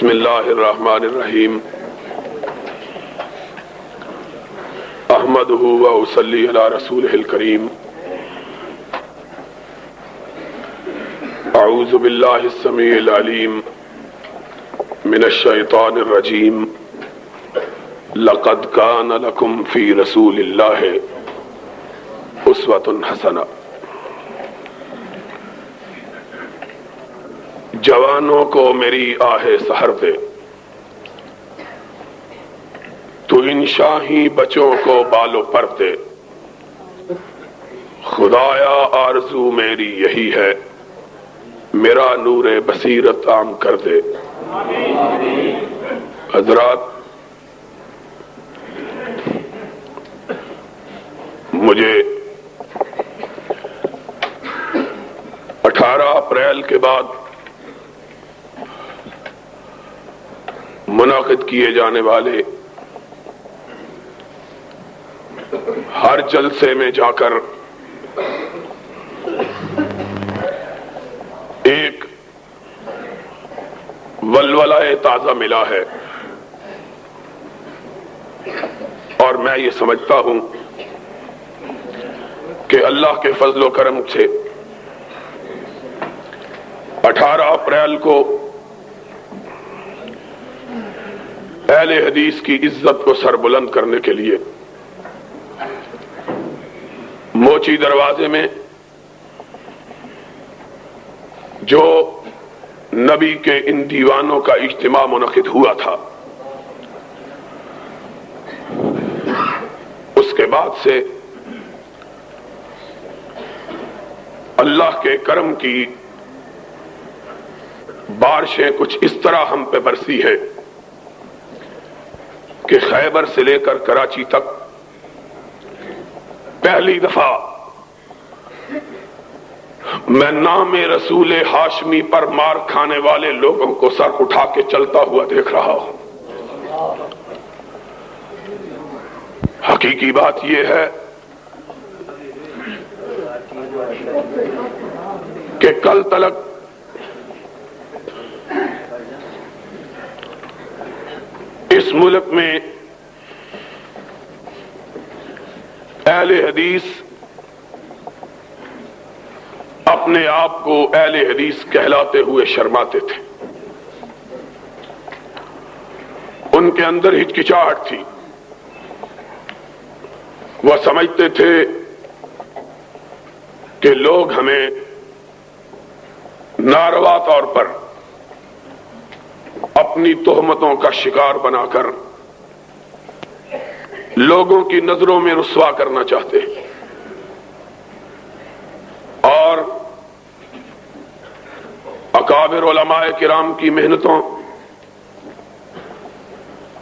بسم اللہ الرحمن الرحیم احمدہ و اصلی علی رسولہ الکریم اعوذ باللہ السمیع العلیم من الشیطان الرجیم لقد کان لکم فی رسول اللہ اسوۃ حسنہ۔ جوانوں کو میری آہ سحر دے، تو ان شاہی بچوں کو بالو پر دے۔ خدایا آرزو میری یہی ہے، میرا نور بصیرت عام کر دے۔ حضرات، مجھے 18 اپریل کے بعد منعقد کیے جانے والے ہر جلسے میں جا کر ایک ولولہ تازہ ملا ہے، اور میں یہ سمجھتا ہوں کہ اللہ کے فضل و کرم سے 18 اپریل کو اہل حدیث کی عزت کو سربلند کرنے کے لیے موچی دروازے میں جو نبی کے ان دیوانوں کا اجتماع منعقد ہوا تھا، اس کے بعد سے اللہ کے کرم کی بارشیں کچھ اس طرح ہم پہ برسی ہے کہ خیبر سے لے کر کراچی تک پہلی دفعہ میں نام رسول ہاشمی پر مار کھانے والے لوگوں کو سر اٹھا کے چلتا ہوا دیکھ رہا ہوں۔ حقیقی بات یہ ہے کہ کل تلک اس ملک میں اہل حدیث اپنے آپ کو اہل حدیث کہلاتے ہوئے شرماتے تھے۔ ان کے اندر ہچکچاہٹ تھی، وہ سمجھتے تھے کہ لوگ ہمیں ناروا طور پر اپنی تہمتوں کا شکار بنا کر لوگوں کی نظروں میں رسوا کرنا چاہتے ہیں، اور اکابر علماء کرام کی محنتوں،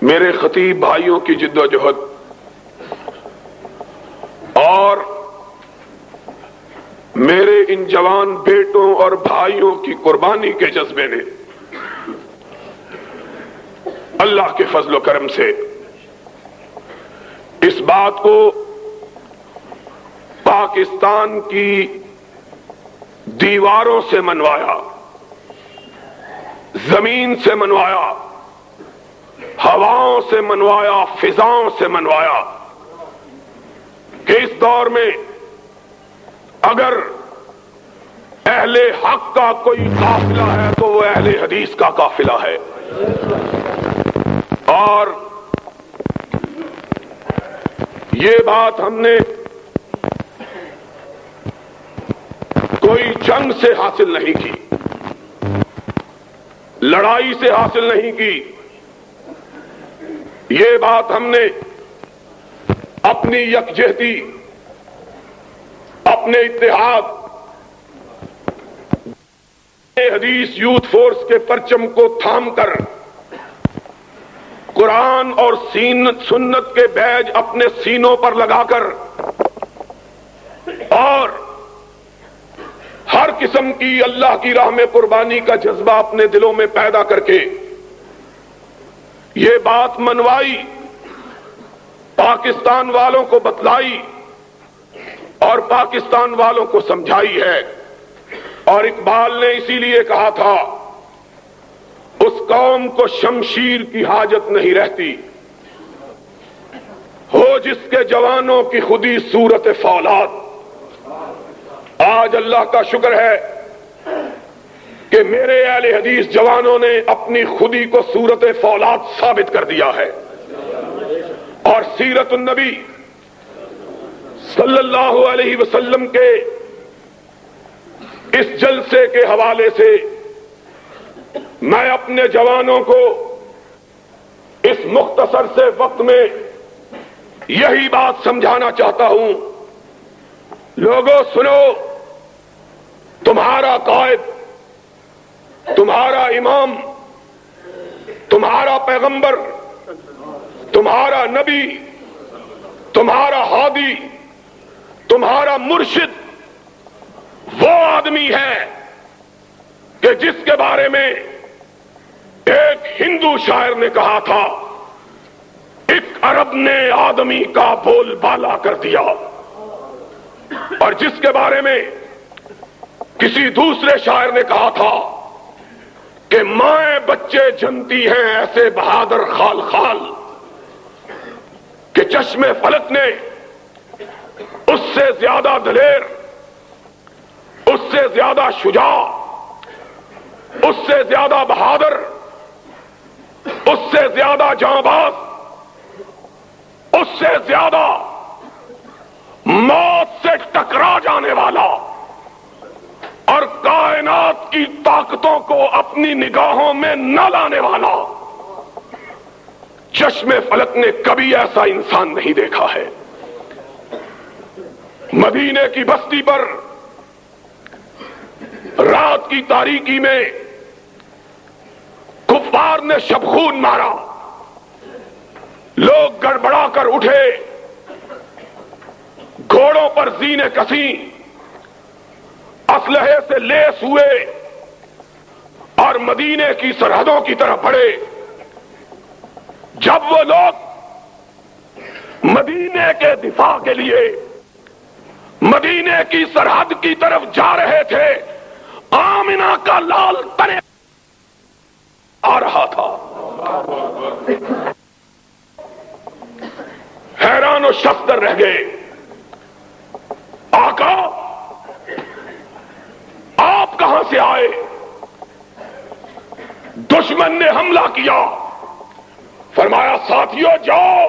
میرے خطیب بھائیوں کی جد و جہد اور میرے ان جوان بیٹوں اور بھائیوں کی قربانی کے جذبے نے اللہ کے فضل و کرم سے اس بات کو پاکستان کی دیواروں سے منوایا، زمین سے منوایا، ہواؤں سے منوایا، فضاؤں سے منوایا کہ اس دور میں اگر اہل حق کا کوئی قافلہ ہے تو وہ اہل حدیث کا قافلہ ہے۔ اور یہ بات ہم نے کوئی جنگ سے حاصل نہیں کی، لڑائی سے حاصل نہیں کی، یہ بات ہم نے اپنی یکجہتی، اپنے اتحاد، حدیث یوتھ فورس کے پرچم کو تھام کر قرآن اور سنت کے بیج اپنے سینوں پر لگا کر اور ہر قسم کی اللہ کی راہ میں قربانی کا جذبہ اپنے دلوں میں پیدا کر کے یہ بات منوائی، پاکستان والوں کو بتلائی اور پاکستان والوں کو سمجھائی ہے۔ اور اقبال نے اسی لیے کہا تھا اس قوم کو شمشیر کی حاجت نہیں رہتی ہو جس کے جوانوں کی خودی صورت فولاد۔ آج اللہ کا شکر ہے کہ میرے اہل حدیث جوانوں نے اپنی خودی کو صورت فولاد ثابت کر دیا ہے، اور سیرت النبی صلی اللہ علیہ وسلم کے اس جلسے کے حوالے سے میں اپنے جوانوں کو اس مختصر سے وقت میں یہی بات سمجھانا چاہتا ہوں، لوگوں سنو، تمہارا قائد، تمہارا امام، تمہارا پیغمبر، تمہارا نبی، تمہارا ہادی، تمہارا مرشد وہ آدمی ہے کہ جس کے بارے میں ایک ہندو شاعر نے کہا تھا، ایک عرب نے آدمی کا بول بالا کر دیا، اور جس کے بارے میں کسی دوسرے شاعر نے کہا تھا کہ مائیں بچے جنتی ہیں ایسے بہادر خال خال کہ چشم فلک نے اس سے زیادہ دلیر، اس سے زیادہ شجاع، اس سے زیادہ بہادر، اس سے زیادہ جانباز، اس سے زیادہ موت سے ٹکرا جانے والا اور کائنات کی طاقتوں کو اپنی نگاہوں میں نہ لانے والا چشم فلک نے کبھی ایسا انسان نہیں دیکھا ہے۔ مدینے کی بستی پر رات کی تاریکی میں کفار نے شبخون مارا، لوگ گڑبڑا کر اٹھے، گھوڑوں پر زینے کسی، اسلحے سے لیس ہوئے اور مدینے کی سرحدوں کی طرف بڑھے۔ جب وہ لوگ مدینے کے دفاع کے لیے مدینے کی سرحد کی طرف جا رہے تھے، آمنہ کا لال تنے آ رہا تھا۔ حیران و شفتر رہ گئے، آقا آپ کہاں سے آئے؟ دشمن نے حملہ کیا۔ فرمایا ساتھیو جاؤ،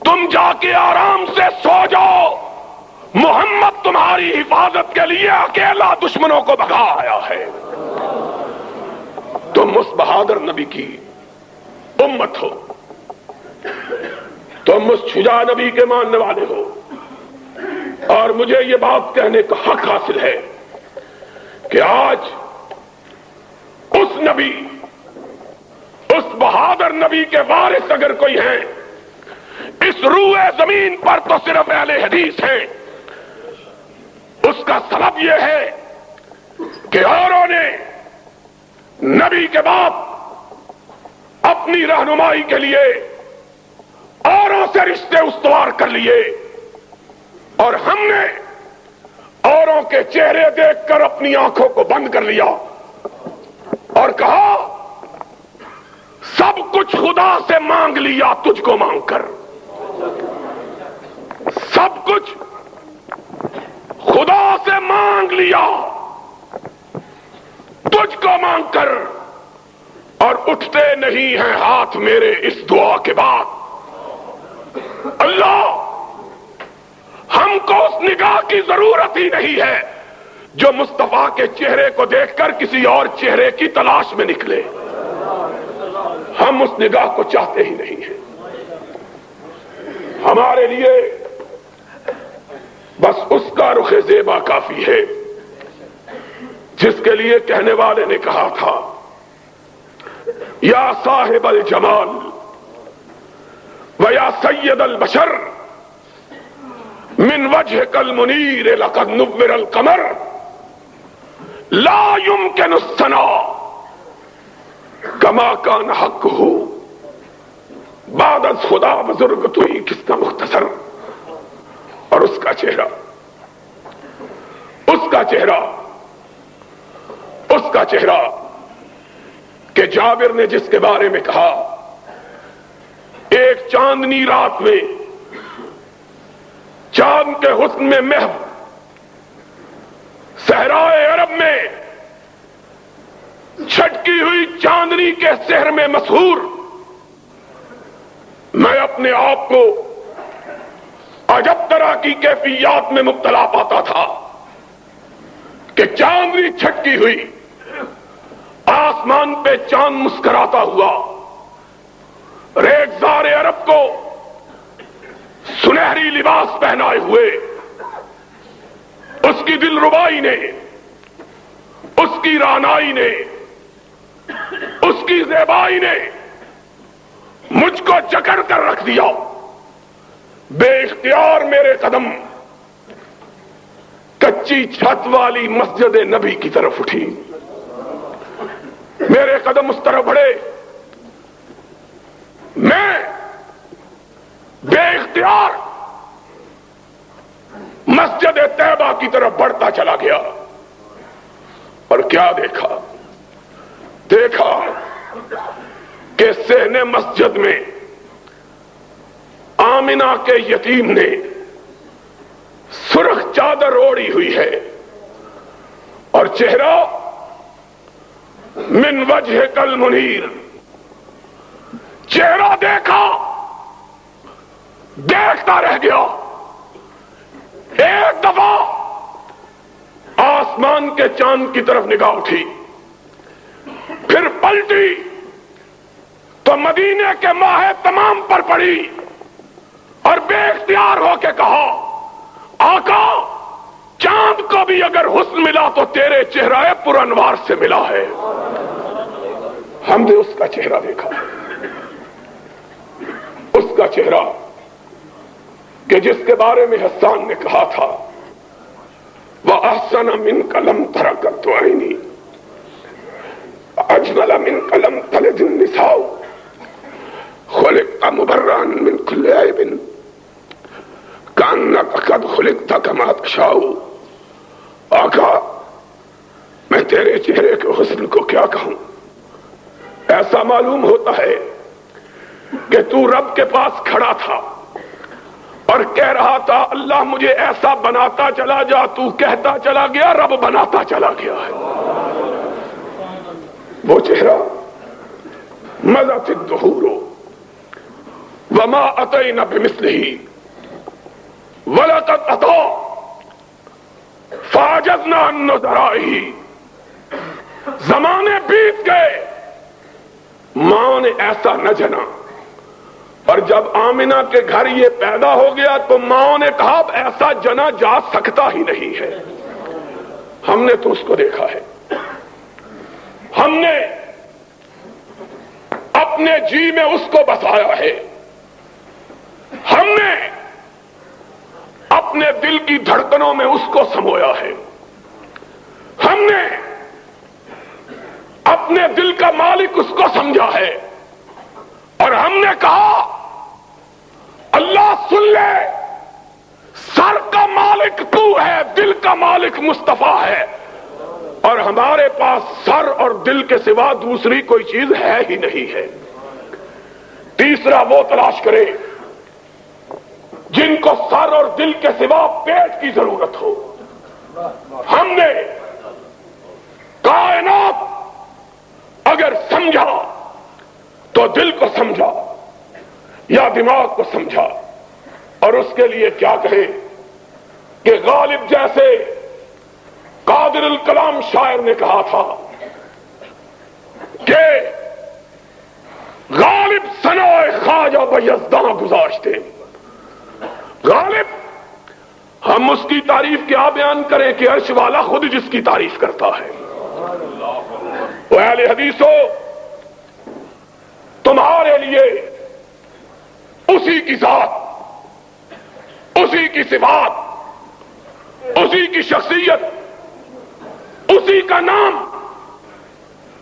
تم جا کے آرام سے سو جاؤ، محمد تمہاری حفاظت کے لیے اکیلا دشمنوں کو بھگا آیا ہے۔ تم اس بہادر نبی کی امت ہو، تم اس شجاع نبی کے ماننے والے ہو، اور مجھے یہ بات کہنے کا حق حاصل ہے کہ آج اس نبی، اس بہادر نبی کے وارث اگر کوئی ہیں اس روئے زمین پر تو صرف اہل حدیث ہیں۔ اس کا سبب یہ ہے کہ اوروں نے نبی کے بعد اپنی رہنمائی کے لیے اوروں سے رشتے استوار کر لیے، اور ہم نے اوروں کے چہرے دیکھ کر اپنی آنکھوں کو بند کر لیا اور کہا سب کچھ خدا سے مانگ لیا تجھ کو مانگ کر، سب کچھ خدا سے مانگ لیا تجھ کو مانگ کر، اور اٹھتے نہیں ہیں ہاتھ میرے اس دعا کے بعد۔ اللہ ہم کو اس نگاہ کی ضرورت ہی نہیں ہے جو مصطفیٰ کے چہرے کو دیکھ کر کسی اور چہرے کی تلاش میں نکلے، ہم اس نگاہ کو چاہتے ہی نہیں ہیں۔ ہمارے لیے بس اس کا رخ زیبا کافی ہے جس کے لیے کہنے والے نے کہا تھا یا صاحب الجمال و یا سید البشر من وجهك المنیر لقد نور القمر لا يمكن الثناء كما كان حقه بعد از خدا بزرگ تو ہی کس کا مختصر۔ اور اس کا چہرہ، اس کا چہرہ، اس کا چہرہ کہ جابر نے جس کے بارے میں کہا ایک چاندنی رات میں چاند کے حسن میں محو صحرائے عرب میں چھٹکی ہوئی چاندنی کے سحر میں مسحور میں اپنے آپ کو عجب طرح کی کیفیات میں مبتلا پاتا تھا کہ چاندنی چھٹکی ہوئی، آسمان پہ چاند مسکراتا ہوا، ریگزار عرب کو سنہری لباس پہنائے ہوئے، اس کی دل ربائی نے، اس کی رعنائی نے، اس کی زیبائی نے مجھ کو جکڑ کر رکھ دیا۔ بے اختیار میرے قدم کچی چھت والی مسجد نبی کی طرف اٹھی، میرے قدم اس طرف بڑھے، میں بے اختیار مسجد طیبہ کی طرف بڑھتا چلا گیا، اور کیا دیکھا کہ صحن مسجد میں آمنہ کے یتیم نے سرخ چادر اوڑی ہوئی ہے، اور چہرہ من وجہ کل منیر، چہرہ دیکھتا رہ گیا۔ ایک دفعہ آسمان کے چاند کی طرف نگاہ اٹھی، پھر پلٹی تو مدینے کے ماہ تمام پر پڑی، اور بے اختیار ہو کے کہا آقا چاند کو بھی اگر حسن ملا تو تیرے چہرہ پر انوار سے ملا ہے۔ ہم نے اس کا چہرہ دیکھا، اس کا چہرہ کہ جس کے بارے میں حسان نے کہا تھا وَأَحْسَنَ مِنْكَ لَمْ تَرَ قَطُّ عَيْنِي أَجْمَلَ مِنْكَ لَمْ تَلِدِ النِّسَاءُ خُلِقْتَ مُبَرًّا مِنْ كُلِّ عَيْبٍ كَأَنَّكَ قَدْ خُلِقْتَ كَمَا تَشَاءُ۔ آقا میں تیرے چہرے کے حسن کو کیا کہوں، ایسا معلوم ہوتا ہے کہ تو رب کے پاس کھڑا تھا اور کہہ رہا تھا اللہ مجھے ایسا بناتا چلا جا، تو کہتا چلا گیا، رب بناتا چلا گیا ہے۔ وہ چہرہ مَضَتِ الدُّهُورُ وَمَا أَتَيْنَا بِمِثْلِهِ وَلَقَدْ أَتَىٰ فَعَجَزْنَا عَن نُّظَرَائِهِ۔ زمانے بیت گئے، ماں نے ایسا نہ جنا، اور جب آمنہ کے گھر یہ پیدا ہو گیا تو ماں نے کہا اب ایسا جنا جا سکتا ہی نہیں ہے۔ ہم نے تو اس کو دیکھا ہے، ہم نے اپنے جی میں اس کو بسایا ہے، ہم نے اپنے دل کی دھڑکنوں میں اس کو سمویا ہے، ہم نے اپنے دل کا مالک اس کو سمجھا ہے، اور ہم نے کہا اللہ سن لے، سر کا مالک تو ہے، دل کا مالک مصطفیٰ ہے، اور ہمارے پاس سر اور دل کے سوا دوسری کوئی چیز ہے ہی نہیں ہے۔ تیسرا وہ تلاش کرے جن کو سر اور دل کے سوا پیٹ کی ضرورت ہو۔ ہم نے کائنات اگر سمجھا تو دل کو سمجھا یا دماغ کو سمجھا، اور اس کے لیے کیا کہے کہ غالب جیسے قادر الکلام شاعر نے کہا تھا کہ غالب ثنائے خواجہ بیزداں گذاشتے۔ غالب ہم اس کی تعریف کیا بیان کریں کہ عرش والا خود جس کی تعریف کرتا ہے۔ وہ اہل حدیثو، تمہارے لیے اسی کی ذات، اسی کی صفات، اسی کی شخصیت، اسی کا نام،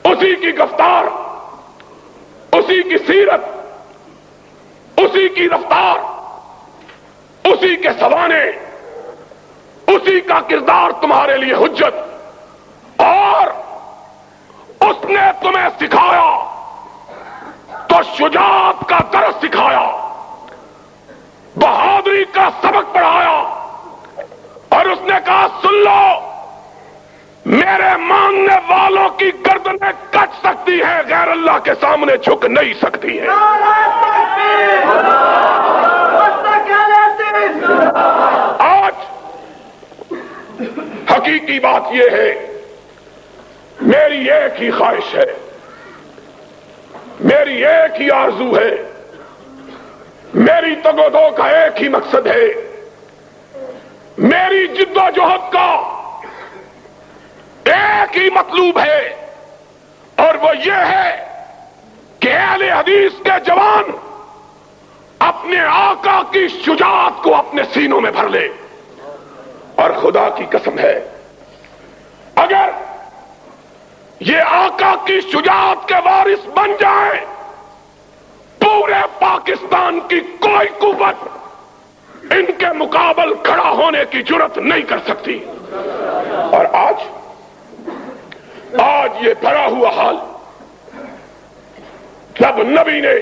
اسی کی گفتار، اسی کی سیرت، اسی کی رفتار، اسی کے سوانے، اسی کا کردار تمہارے لیے حجت، اور اس نے تمہیں سکھایا تو شجاعت کا درس سکھایا، بہادری کا سبق پڑھایا، اور اس نے کہا سن لو، میرے ماننے والوں کی گردنیں کٹ سکتی ہیں، غیر اللہ کے سامنے جھک نہیں سکتی ہیں۔ آج حقیقی بات یہ ہے، میری ایک ہی خواہش ہے، میری ایک ہی آرزو ہے، میری تگ و دو کا ایک ہی مقصد ہے، میری جد و جہد کا ایک ہی مطلوب ہے، اور وہ یہ ہے کہ اہل حدیث کے جوان اپنے آقا کی شجاعت کو اپنے سینوں میں بھر لے۔ اور خدا کی قسم ہے، اگر یہ آقا کی شجاعت کے وارث بن جائیں، پورے پاکستان کی کوئی قوت ان کے مقابل کھڑا ہونے کی جرات نہیں کر سکتی۔ اور آج یہ بھرا ہوا حال، جب نبی نے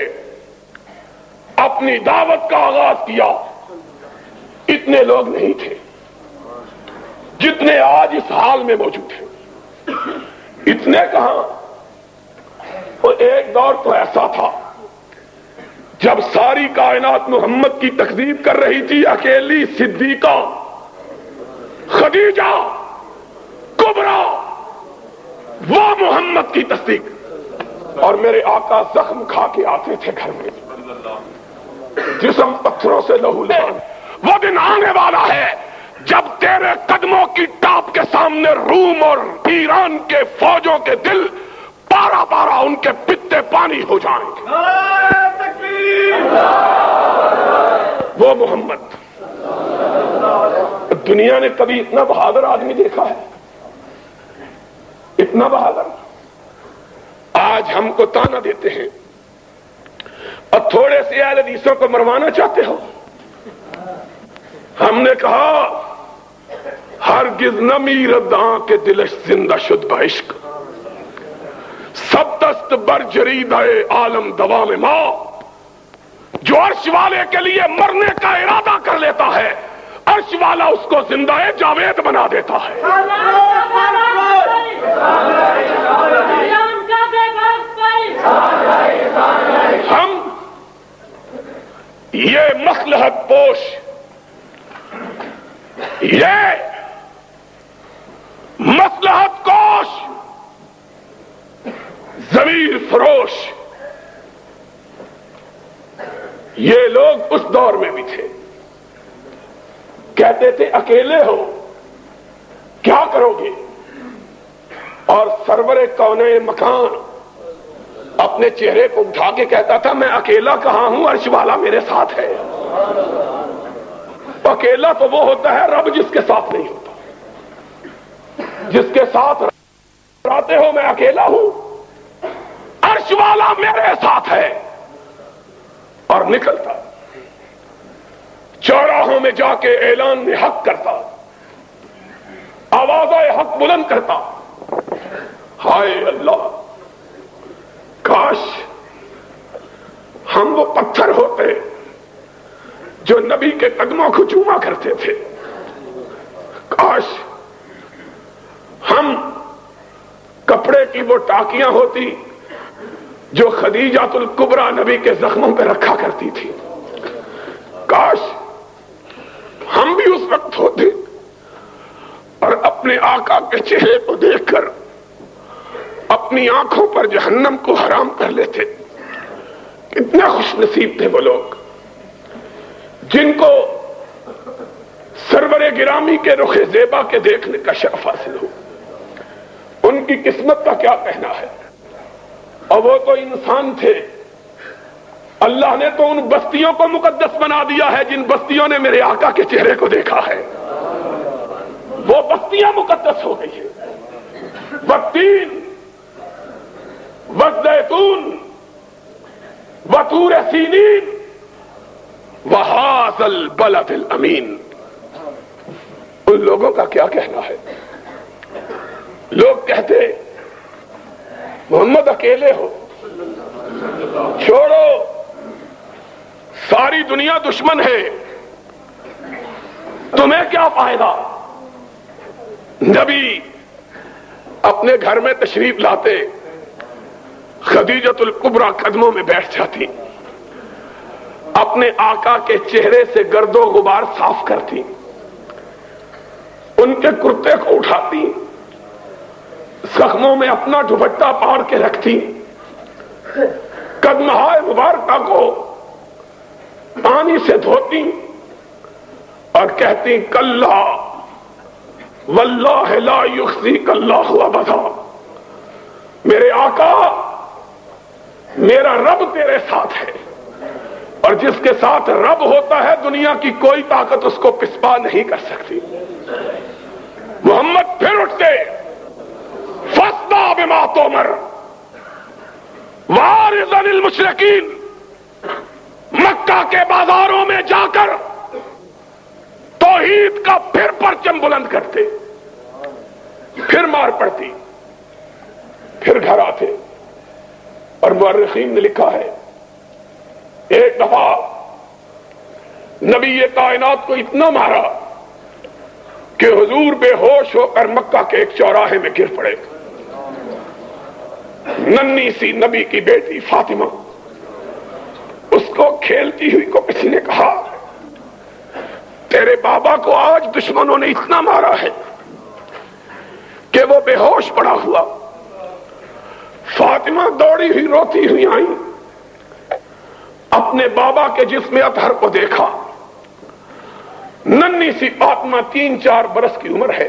اپنی دعوت کا آغاز کیا، اتنے لوگ نہیں تھے جتنے آج اس حال میں موجود ہیں۔ اتنے کہاں، وہ ایک دور تو ایسا تھا جب ساری کائنات محمد کی تکذیب کر رہی تھی، اکیلی صدیقہ خدیجہ کبریٰ وہ محمد کی تصدیق، اور میرے آقا زخم کھا کے آتے تھے گھر میں، جسم پتھروں سے لہو لہان۔ وہ دن آنے والا ہے جب تیرے قدموں کی ٹاپ کے سامنے روم اور ایران کے فوجوں کے دل پارا پارا ان کے پتے پانی ہو جائیں گے۔ وہ محمد، دنیا نے کبھی اتنا بہادر آدمی دیکھا ہے؟ اتنا بہادر؟ آج ہم کو تانا دیتے ہیں اور تھوڑے سے اہل حدیثوں کو مروانا چاہتے ہو۔ ہم نے کہا ہرگز نہ میرد کے دلش زندہ شد بعشق، سب دست بر جرید عالم دوام ما۔ جو عرش والے کے لیے مرنے کا ارادہ کر لیتا ہے، عرش والا اس کو زندہ جاوید بنا دیتا ہے۔ ہم یہ مصلحت پوش، یہ مصلحت کوش، ضمیر فروش، یہ لوگ اس دور میں بھی تھے۔ کہتے تھے اکیلے ہو کیا کرو گے، اور سرور کونین مکان اپنے چہرے کو اٹھا کے کہتا تھا میں اکیلا کہاں ہوں، عرش والا میرے ساتھ ہے۔ اکیلا تو وہ ہوتا ہے رب جس کے ساتھ نہیں ہوتا، جس کے ساتھ رہتے ہو میں اکیلا ہوں، عرش والا میرے ساتھ ہے۔ اور نکلتا چوراہوں میں جا کے اعلان حق کرتا، آواز حق بلند کرتا، ہائے اللہ کاش ہم وہ پتھر ہوتے جو نبی کے قدموں کو چوما کرتے تھے، کاش ہم کپڑے کی وہ ٹاکیاں ہوتی جو خدیجۃ الکبریٰ نبی کے زخموں پہ رکھا کرتی تھی، کاش ہم بھی اس وقت ہوتے اور اپنے آقا کے چہرے کو دیکھ کر اپنی آنکھوں پر جہنم کو حرام کر لیتے۔ کتنے خوش نصیب تھے وہ لوگ جن کو سرور گرامی کے رخ زیبا کے دیکھنے کا شرف حاصل ہو۔ ان کی قسمت کا کیا کہنا ہے، اور وہ تو انسان تھے، اللہ نے تو ان بستیوں کو مقدس بنا دیا ہے جن بستیوں نے میرے آقا کے چہرے کو دیکھا ہے، وہ بستیاں مقدس ہو گئی ہیں۔ والتین والزیتون وطور سینین وہذا البلد الامین، ان لوگوں کا کیا کہنا ہے؟ لوگ کہتے محمد اکیلے ہو، چھوڑو، ساری دنیا دشمن ہے، تمہیں کیا فائدہ؟ نبی اپنے گھر میں تشریف لاتے، خدیجۃ الکبریٰ قدموں میں بیٹھ جاتی، اپنے آقا کے چہرے سے گرد و غبار صاف کرتی، ان کے کرتے کو اٹھاتی، زخموں میں اپنا دوپٹہ پاڑ کے رکھتی، قدمہائے مبارکہ کو پانی سے دھوتی اور کہتی کلا واللہ لا یخزیک اللہ ابدا، میرے آقا میرا رب تیرے ساتھ ہے، اور جس کے ساتھ رب ہوتا ہے دنیا کی کوئی طاقت اس کو پسپا نہیں کر سکتی۔ محمد پھر اٹھتے، فاصدع بما تؤمر واعرض عن المشرکین، مکہ کے بازاروں میں جا کر توحید کا پھر پرچم بلند کرتے، پھر مار پڑتی، پھر گھر آتے۔ اور مورخین نے لکھا ہے ایک دفعہ نبی کائنات کو اتنا مارا کہ حضور بے ہوش ہو کر مکہ کے ایک چوراہے میں گر پڑے۔ ننھی سی نبی کی بیٹی فاطمہ، اس کو کھیلتی ہوئی کو کسی نے کہا تیرے بابا کو آج دشمنوں نے اتنا مارا ہے کہ وہ بے ہوش پڑا ہوا۔ فاطمہ دوڑی ہوئی روتی ہوئی آئی، اپنے بابا کے جسم اطہر کو دیکھا، ننھی سی فاطمہ 3-4 برس کی عمر ہے،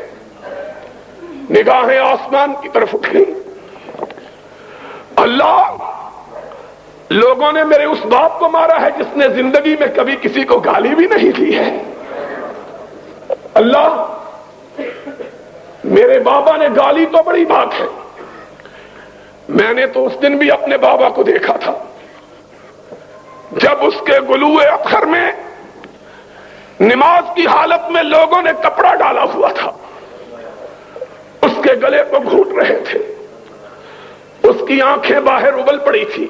نگاہیں آسمان کی طرف اٹھ گئی۔ اللہ، لوگوں نے میرے اس باپ کو مارا ہے جس نے زندگی میں کبھی کسی کو گالی بھی نہیں دی ہے۔ اللہ، میرے بابا نے گالی تو بڑی بات ہے، میں نے تو اس دن بھی اپنے بابا کو دیکھا تھا جب اس کے گلوئے اطہر میں نماز کی حالت میں لوگوں نے کپڑا ڈالا ہوا تھا، اس کے گلے کو گھونٹ رہے تھے، اس کی آنکھیں باہر ابل پڑی تھی،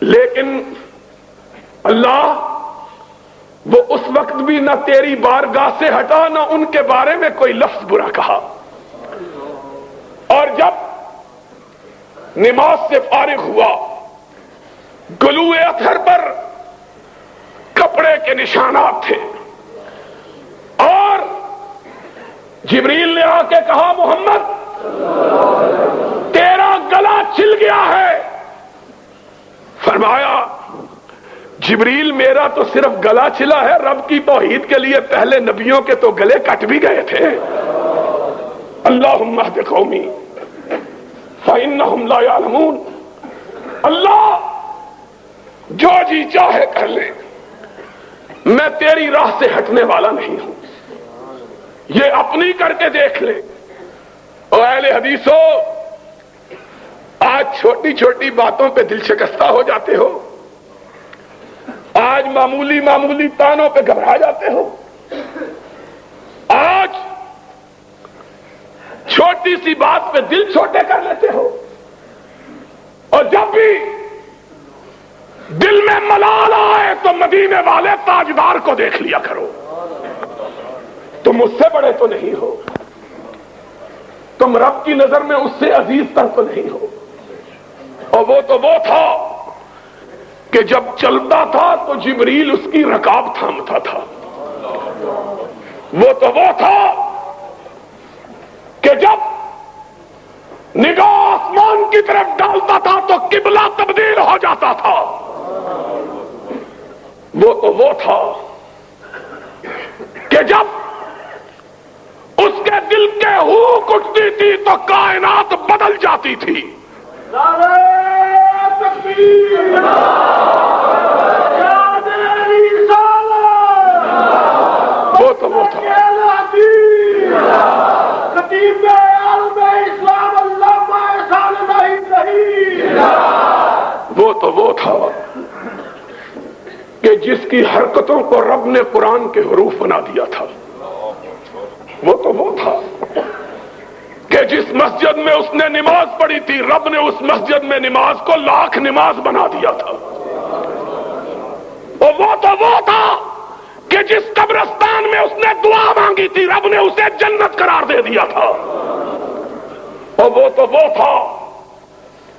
لیکن اللہ وہ اس وقت بھی نہ تیری بارگاہ سے ہٹا، نہ ان کے بارے میں کوئی لفظ برا کہا۔ اور جب نماز سے فارغ ہوا، گلوئے اطہر پر کپڑے کے نشانات تھے، اور جبریل نے آ کے کہا محمد تیرا گلا چھل گیا ہے۔ فرمایا جبریل میرا تو صرف گلا چھلا ہے، رب کی توحید کے لیے پہلے نبیوں کے تو گلے کٹ بھی گئے تھے۔ اللہم اہد قومی فإنہم لا یعلمون، اللہ جو جی چاہے کر لے، میں تیری راہ سے ہٹنے والا نہیں ہوں، یہ اپنی کر کے دیکھ لے۔ اور اہل حدیثو، آج چھوٹی چھوٹی باتوں پہ دل شکستہ ہو جاتے ہو، آج معمولی معمولی تانوں پہ گھبرا جاتے ہو، آج چھوٹی سی بات پہ دل چھوٹے کر لیتے ہو، اور جب بھی دل میں ملال آئے تو مدینے والے تاجدار کو دیکھ لیا کرو۔ تم اس سے بڑے تو نہیں ہو، تم رب کی نظر میں اس سے عزیز تر تو نہیں ہو۔ اور وہ تو وہ تھا کہ جب چلتا تھا تو جبریل اس کی رکاب تھامتا تھا، وہ تو وہ تھا کہ جب نگاہ آسمان کی طرف ڈالتا تھا تو قبلہ تبدیل ہو جاتا تھا، وہ تو وہ تھا کہ جب اس کے دل کے ہوک اٹھتی تھی تو کائنات بدل جاتی تھی۔ نعرہ تکبیر، وہ تو وہ تھا وہ تو وہ تھا کہ جس کی حرکتوں کو رب نے قرآن کے حروف بنا دیا تھا، وہ تو وہ تھا کہ جس مسجد میں اس نے نماز پڑھی تھی رب نے اس مسجد میں نماز کو 1,00,000 نماز بنا دیا تھا. اور وہ تو وہ تھا کہ جس قبرستان میں اس نے دعا مانگی تھی رب نے اسے جنت قرار دے دیا تھا. اور وہ تو وہ تھا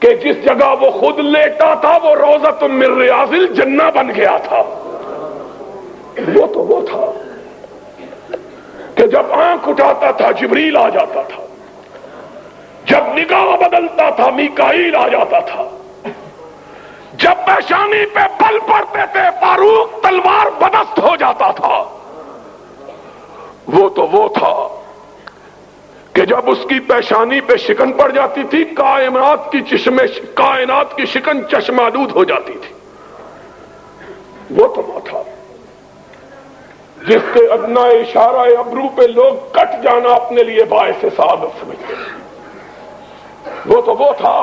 کہ جس جگہ وہ خود لیٹا تھا وہ روضۃ من ریاض الجنہ بن گیا تھا. وہ تو وہ تھا کہ جب آنکھ اٹھاتا تھا جبریل آ جاتا تھا، جب نگاہ بدلتا تھا میکائیل آ جاتا تھا، جب پیشانی پہ بل پڑتے تھے فاروق تلوار بدست ہو جاتا تھا. وہ تو وہ تھا کہ جب اس کی پیشانی پہ شکن پڑ جاتی تھی کائنات کی شکن چشمالود ہو جاتی تھی. وہ تو وہ تھا جس کے ادنا اشارہ ابرو پہ لوگ کٹ جانا اپنے لیے باعث سعادت سمجھتے. وہ تو وہ تھا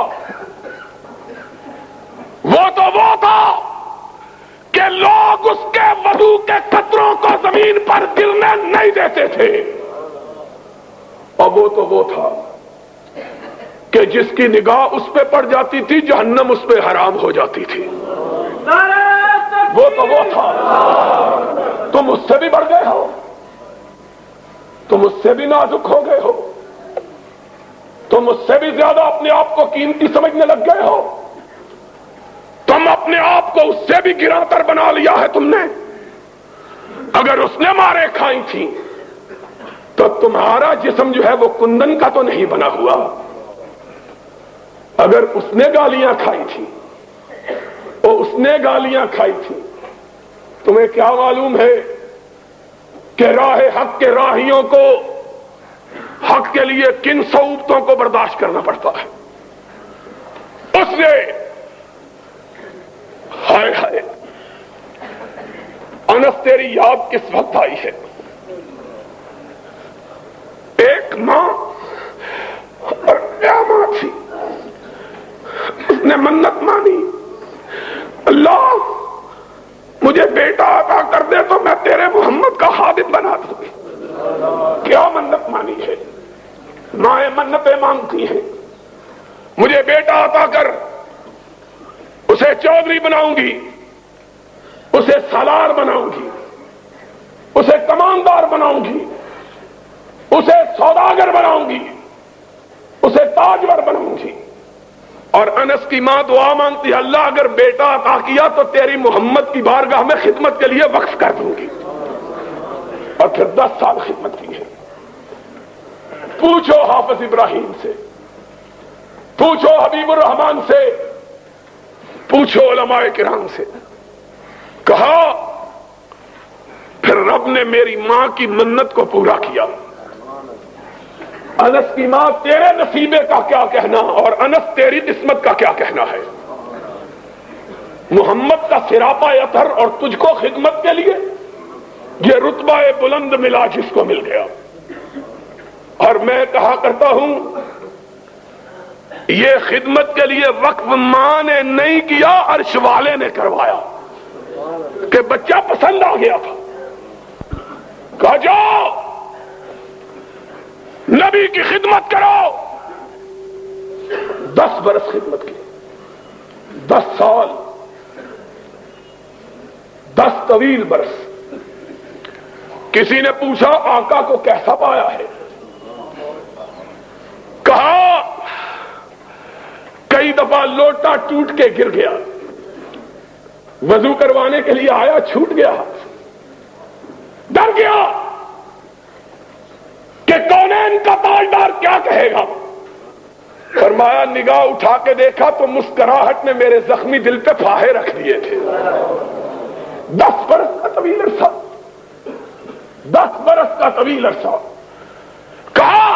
کہ لوگ اس کے وضو کے قطروں کو زمین پر گرنے نہیں دیتے تھے. اور وہ تو وہ تھا کہ جس کی نگاہ اس پہ پڑ جاتی تھی جہنم اس پہ حرام ہو جاتی تھی. وہ تو وہ تھا. تم اس سے بھی بڑھ گئے ہو، تم اس سے بھی نازک ہو گئے ہو، تم اس سے بھی زیادہ اپنے آپ کو قیمتی سمجھنے لگ گئے ہو، تم اپنے آپ کو اس سے بھی گراں تر بنا لیا ہے تم نے. اگر اس نے مارے کھائی تھی تو تمہارا جسم جو ہے وہ کندن کا تو نہیں بنا ہوا. اگر اس نے گالیاں کھائی تھی تمہیں کیا معلوم ہے کہ راہ حق کے راہیوں کو حق کے لیے کن صعوبتوں کو برداشت کرنا پڑتا ہے. اس نے ہائے ہائے انس تیری یاد کس وقت آئی ہے؟ ایک ماں اور کیا ماں تھی، اس نے منت مانی اللہ مجھے بیٹا عطا کر دے تو میں تیرے محمد کا خادم بنا دوں گی. کیا منت مانی ہے؟ مائیں منتیں مانگتی ہیں مجھے بیٹا عطا کر، اسے چودھری بناؤں گی، اسے سالار بناؤں گی، اسے کماندار بناؤں گی، اسے سوداگر بناؤں گی، اسے تاجور بناؤں گی. اور انس کی ماں دعا مانگتی ہے اللہ اگر بیٹا عطا کیا تو تیری محمد کی بارگاہ میں خدمت کے لیے وقف کر دوں گی. اور پھر 10 سال خدمت کی ہے. پوچھو حافظ ابراہیم سے، پوچھو حبیب الرحمان سے، پوچھو علماء کرام سے. کہا پھر رب نے میری ماں کی منت کو پورا کیا. انس کی ماں تیرے نصیبے کا کیا کہنا اور انس تیری قسمت کا کیا کہنا ہے. محمد کا سراپا اطہر اور تجھ کو خدمت کے لیے یہ رتبہ بلند ملا جس کو مل گیا. اور میں کہا کرتا ہوں یہ خدمت کے لیے وقف ماں نے نہیں کیا عرش والے نے کروایا کہ بچہ پسند آ گیا تھا. کہا جاؤ نبی کی خدمت کرو. 10 برس خدمت کی، 10 سال، 10 طویل برس. کسی نے پوچھا آقا کو کیسا پایا ہے؟ کہا کئی دفعہ لوٹا ٹوٹ کے گر گیا، وضو کروانے کے لیے آیا چھوٹ گیا، ڈر گیا کہ کونین کا تاجدار کیا کہے گا. فرمایا نگاہ اٹھا کے دیکھا تو مسکراہٹ نے میرے زخمی دل پہ پھاہے رکھ دیے تھے. 10 برس کا طویل عرصہ، 10 برس کا طویل عرصہ. کہا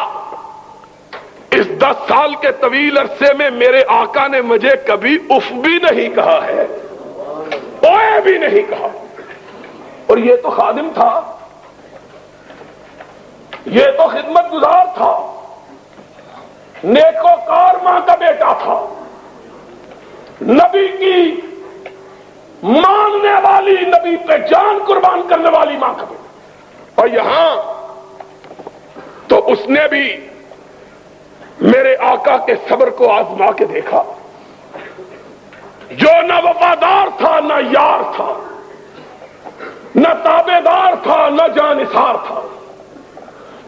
اس 10 سال کے طویل عرصے میں میرے آقا نے مجھے کبھی اف بھی نہیں کہا ہے، اوئے بھی نہیں کہا. اور یہ تو خادم تھا، یہ تو خدمت گزار تھا، نیکوکار ماں کا بیٹا تھا، نبی کی ماننے والی، نبی پہ جان قربان کرنے والی ماں کا بیٹا. اور یہاں تو اس نے بھی میرے آقا کے صبر کو آزما کے دیکھا، جو نہ وفادار تھا نہ یار تھا، نہ تابع دار تھا نہ جانثار تھا،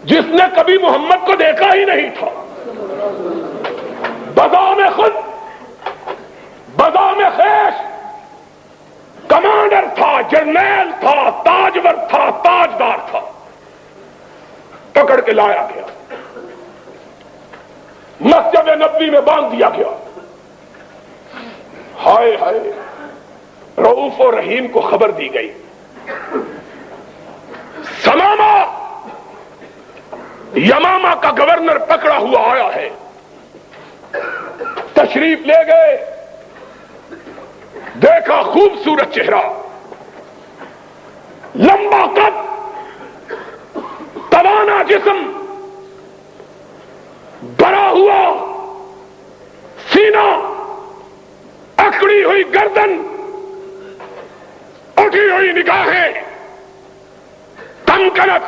جس نے کبھی محمد کو دیکھا ہی نہیں تھا، بذام خود بذام خیش کمانڈر تھا، جرنیل تھا، تاجور تھا، تاجدار تھا، پکڑ کے لایا گیا، مسجد نبوی میں باندھ دیا گیا۔ ہائے ہائے، رؤوف و رحیم کو خبر دی گئی، سمامہ یمامہ کا گورنر پکڑا ہوا آیا ہے، تشریف لے گئے، دیکھا خوبصورت چہرہ، لمبا قد، توانا جسم، بھرا ہوا سینہ، اکڑی ہوئی گردن، اٹھی ہوئی نگاہیں، تمکنت،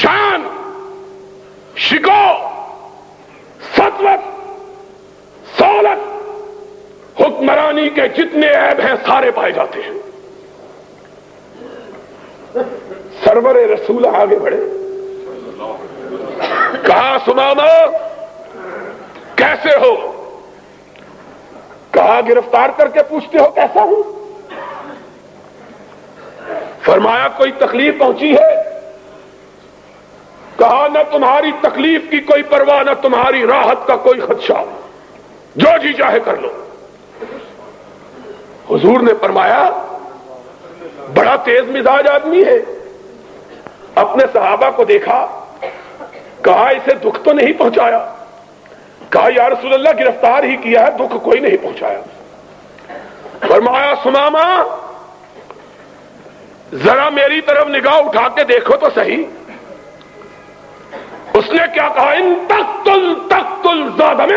شان، شکو، سطوت، سولت، حکمرانی کے جتنے عیب ہیں سارے پائے جاتے ہیں۔ سرور رسول آگے بڑھے، کہا سمامہ کیسے ہو؟ کہا گرفتار کر کے پوچھتے ہو کیسا ہوں؟ فرمایا کوئی تکلیف پہنچی ہے؟ کہا نہ تمہاری تکلیف کی کوئی پرواہ، نہ تمہاری راحت کا کوئی خدشہ، جو جی چاہے کر لو۔ حضور نے فرمایا بڑا تیز مزاج آدمی ہے، اپنے صحابہ کو دیکھا، کہا اسے دکھ تو نہیں پہنچایا؟ کہا یا رسول اللہ گرفتار ہی کیا ہے، دکھ کوئی نہیں پہنچایا۔ فرمایا سمامہ ذرا میری طرف نگاہ اٹھا کے دیکھو تو صحیح۔ اس نے کیا کہا؟ ان تقتل تقتل ذا دم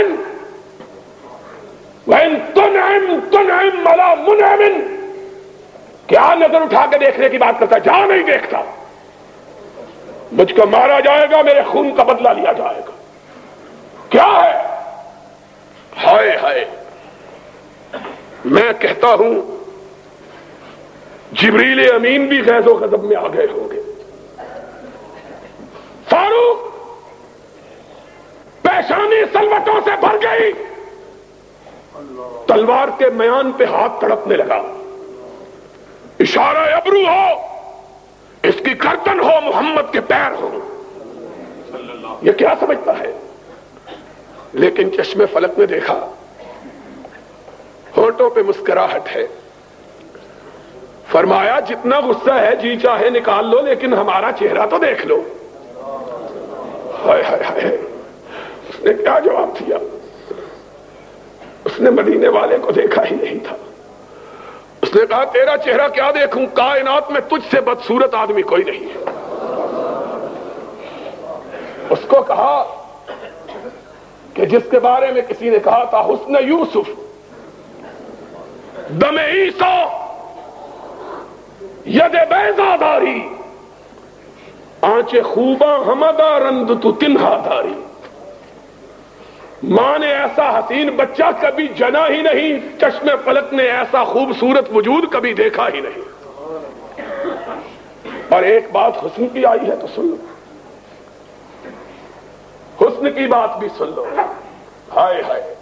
وَإِن تُنْعِمْ تُنْعِمْ عَلَى مُنْعِمٍ۔ کیا نظر اٹھا کے دیکھنے کی بات کرتا؟ جہاں نہیں دیکھتا، مجھ کو مارا جائے گا، میرے خون کا بدلہ لیا جائے گا، کیا ہے؟ ہائے ہائے، میں کہتا ہوں جبریل امین بھی غیظ و غضب میں آ گئے ہوں گے۔ فاروق پیشانی سلوٹوں سے بھر گئی، تلوار کے میان پہ ہاتھ تڑپنے لگا، اشارہ ابرو ہو، اس کی گردن ہو، محمد کے پیر ہو، یہ کیا سمجھتا ہے؟ لیکن چشم فلک نے دیکھا، ہونٹوں پہ مسکراہٹ ہے، فرمایا جتنا غصہ ہے جی چاہے نکال لو، لیکن ہمارا چہرہ تو دیکھ لو۔ ہائے ہائے ہائے، اس نے کیا جواب دیا؟ اس نے مدینے والے کو دیکھا ہی نہیں تھا۔ اس نے کہا تیرا چہرہ کیا دیکھوں، کائنات میں تجھ سے بدصورت آدمی کوئی نہیں ہے۔ اس کو کہا کہ جس کے بارے میں کسی نے کہا تھا حسن یوسف دم عیسیٰ ید بیضا داری، آنچ خوباں ہمدا رند تو تنہا داری۔ ماں نے ایسا حسین بچہ کبھی جنا ہی نہیں، چشم فلک نے ایسا خوبصورت وجود کبھی دیکھا ہی نہیں۔ اور ایک بات حسن کی آئی ہے تو سن لو، حسن کی بات بھی سن لو۔ ہائے ہائے،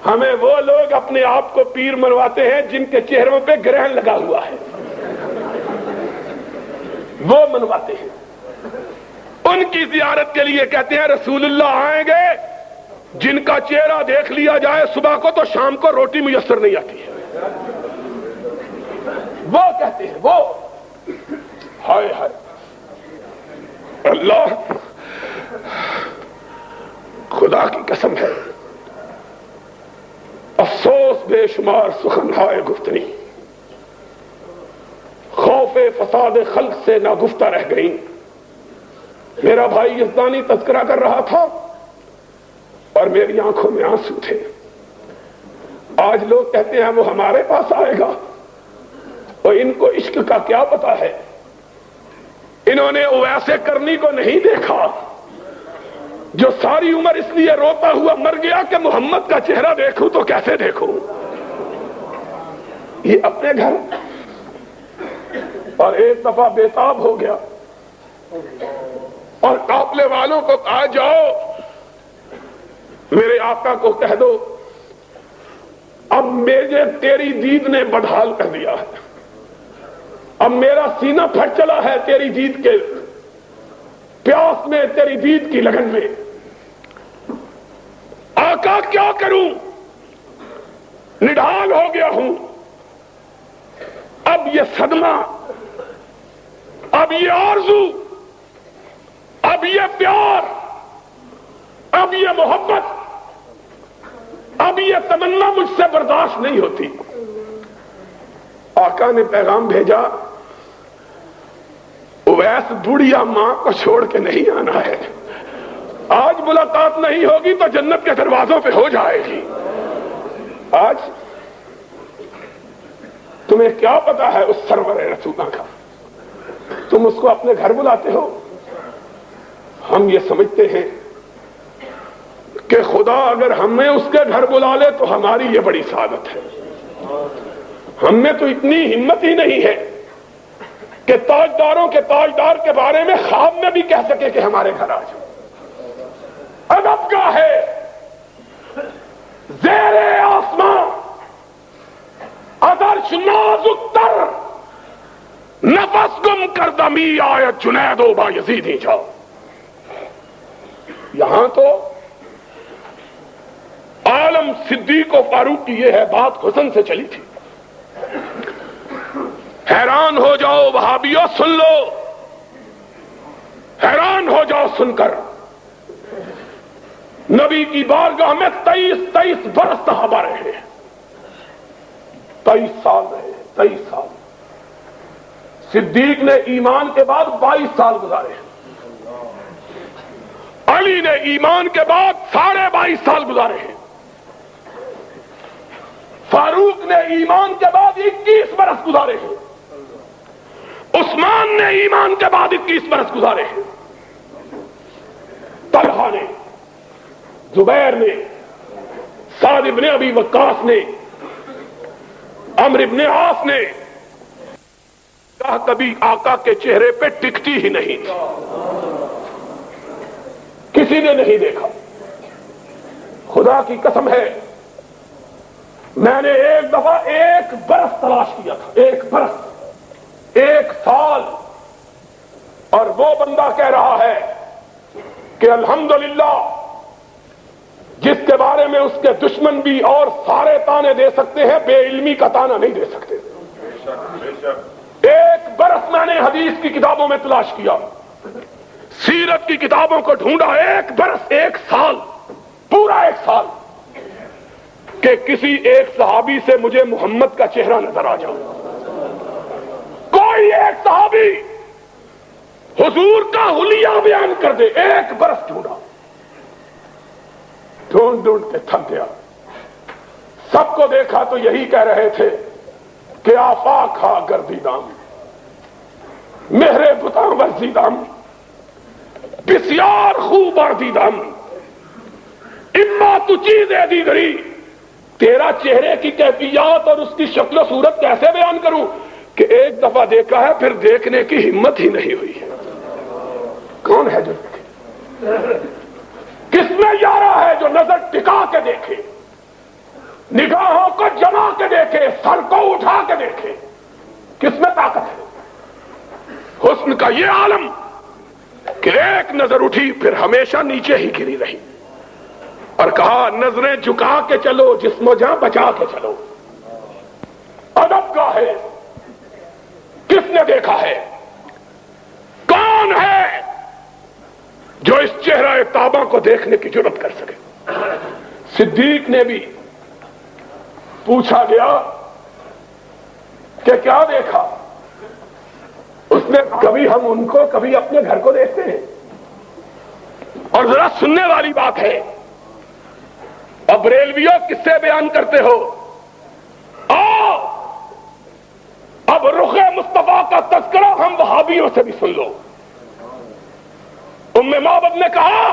ہمیں وہ لوگ اپنے آپ کو پیر منواتے ہیں جن کے چہروں پہ گرہن لگا ہوا ہے، وہ منواتے ہیں، ان کی زیارت کے لیے کہتے ہیں رسول اللہ آئیں گے، جن کا چہرہ دیکھ لیا جائے صبح کو تو شام کو روٹی میسر نہیں آتی ہے، وہ کہتے ہیں وہ۔ ہائے ہائے، اللہ خدا کی قسم ہے، افسوس بے شمار سخنہائے گفتنی خوف فساد خلق سے ناگفتہ رہ گئیں۔ میرا بھائی یزدانی تذکرہ کر رہا تھا اور میری آنکھوں میں آنسو تھے۔ آج لوگ کہتے ہیں وہ ہمارے پاس آئے گا، اور ان کو عشق کا کیا پتا ہے، انہوں نے ویسے کرنی کو نہیں دیکھا، جو ساری عمر اس لیے روتا ہوا مر گیا کہ محمد کا چہرہ دیکھوں تو کیسے دیکھوں. یہ اپنے گھر اور ایک دفعہ بےتاب ہو گیا اور قافلے والوں کو کہا جاؤ میرے آقا کو کہہ دو اب میرے تیری دید نے بدحال کر دیا ہے, اب میرا سینہ پھٹ چلا ہے تیری دید کے پیاس میں, تیری دید کی لگن میں. آقا کیا کروں, نڈھال ہو گیا ہوں. اب یہ صدمہ, اب یہ آرزو, اب یہ پیار, اب یہ محبت, اب یہ تمنا مجھ سے برداشت نہیں ہوتی. آقا نے پیغام بھیجا اویس بڑھیا ماں کو چھوڑ کے نہیں آنا ہے, آج ملاقات نہیں ہوگی تو جنت کے دروازوں پہ ہو جائے گی. آج تمہیں کیا پتا ہے اس سرور رسولہ کا, تم اس کو اپنے گھر بلاتے ہو. ہم یہ سمجھتے ہیں کہ خدا اگر ہمیں اس کے گھر بلا لے تو ہماری یہ بڑی سعادت ہے. ہم میں تو اتنی ہمت ہی نہیں ہے کہ تاجداروں کے تاجدار کے بارے میں خواب میں بھی کہہ سکے کہ ہمارے گھر آ جاؤ. ادب کا ہے زیر آسمان ادرش نازک تر نفس گم کر دمی آیت جنید و با یزیدی جاؤ. یہاں تو عالم صدیق و فاروق کی یہ ہے بات حسن سے چلی تھی. حیران ہو جاؤ وہابیو سن لو, حیران ہو جاؤ سن کر. نبی کی بارگاہ میں 23 برس صحابہ رہے, 23 سال رہے, 23 سال. صدیق نے ایمان کے بعد 22 سال گزارے, علی نے ایمان کے بعد 22.5 سال گزارے ہیں, فاروق نے ایمان کے بعد 21 برس گزارے ہیں, عثمان نے ایمان کے بعد 21 برس گزارے ہیں, طلحہ نے, زبیر نے, سعد ابن ابی وقاص نے, عمرو ابن عاص نے کبھی آقا کے چہرے پہ ٹکتی ہی نہیں تھی, کسی نے نہیں دیکھا. خدا کی قسم ہے میں نے ایک دفعہ 1 برس تلاش کیا تھا, 1 برس, 1 سال, اور وہ بندہ کہہ رہا ہے کہ الحمدللہ جس کے بارے میں اس کے دشمن بھی اور سارے تانے دے سکتے ہیں بے علمی کا تانا نہیں دے سکتے. 1 برس میں نے حدیث کی کتابوں میں تلاش کیا, سیرت کی کتابوں کو ڈھونڈا, 1 برس, 1 سال, پورا 1 سال, کہ کسی ایک صحابی سے مجھے محمد کا چہرہ نظر آ جاؤ. کوئی ایک صحابی حضور کا حلیہ بیان کر دے. 1 برس ڈھونڈا, ڈھونڈ کے تھک گیا. سب کو دیکھا تو یہی کہہ رہے تھے کہ آفاق کھا گردیدام مہرے بتاں ورزیدام بسیار خوب آردیدام اما تو چیزیں دیگری. تیرا چہرے کی کیفیات اور اس کی شکل و صورت کیسے بیان کروں کہ 1 دفعہ دیکھا ہے پھر دیکھنے کی ہمت ہی نہیں ہوئی ہے. کون ہے جو دیکھے؟ کس میں یارہ ہے جو نظر ٹکا کے دیکھے, نگاہوں کو جما کے دیکھے, سر کو اٹھا کے دیکھے؟ کس میں طاقت ہے؟ حسن کا یہ عالم کہ 1 نظر اٹھی پھر ہمیشہ نیچے ہی گری رہی, اور کہا نظریں جھکا کے چلو جسم و جاں بچا کے چلو. ادب کا ہے. کس نے دیکھا ہے؟ کون ہے جو اس چہرہ طابہ کو دیکھنے کی جرات کر سکے؟ صدیق نے بھی پوچھا گیا کہ کیا دیکھا؟ اس نے کبھی ہم ان کو کبھی اپنے گھر کو دیکھتے ہیں. اور ذرا سننے والی بات ہے, اب ریلویوں کس سے بیان کرتے ہو؟ آؤ اب رخ مصطفیٰ کا تذکرہ ہم وہابیوں سے بھی سن لو. ام معبد نے کہا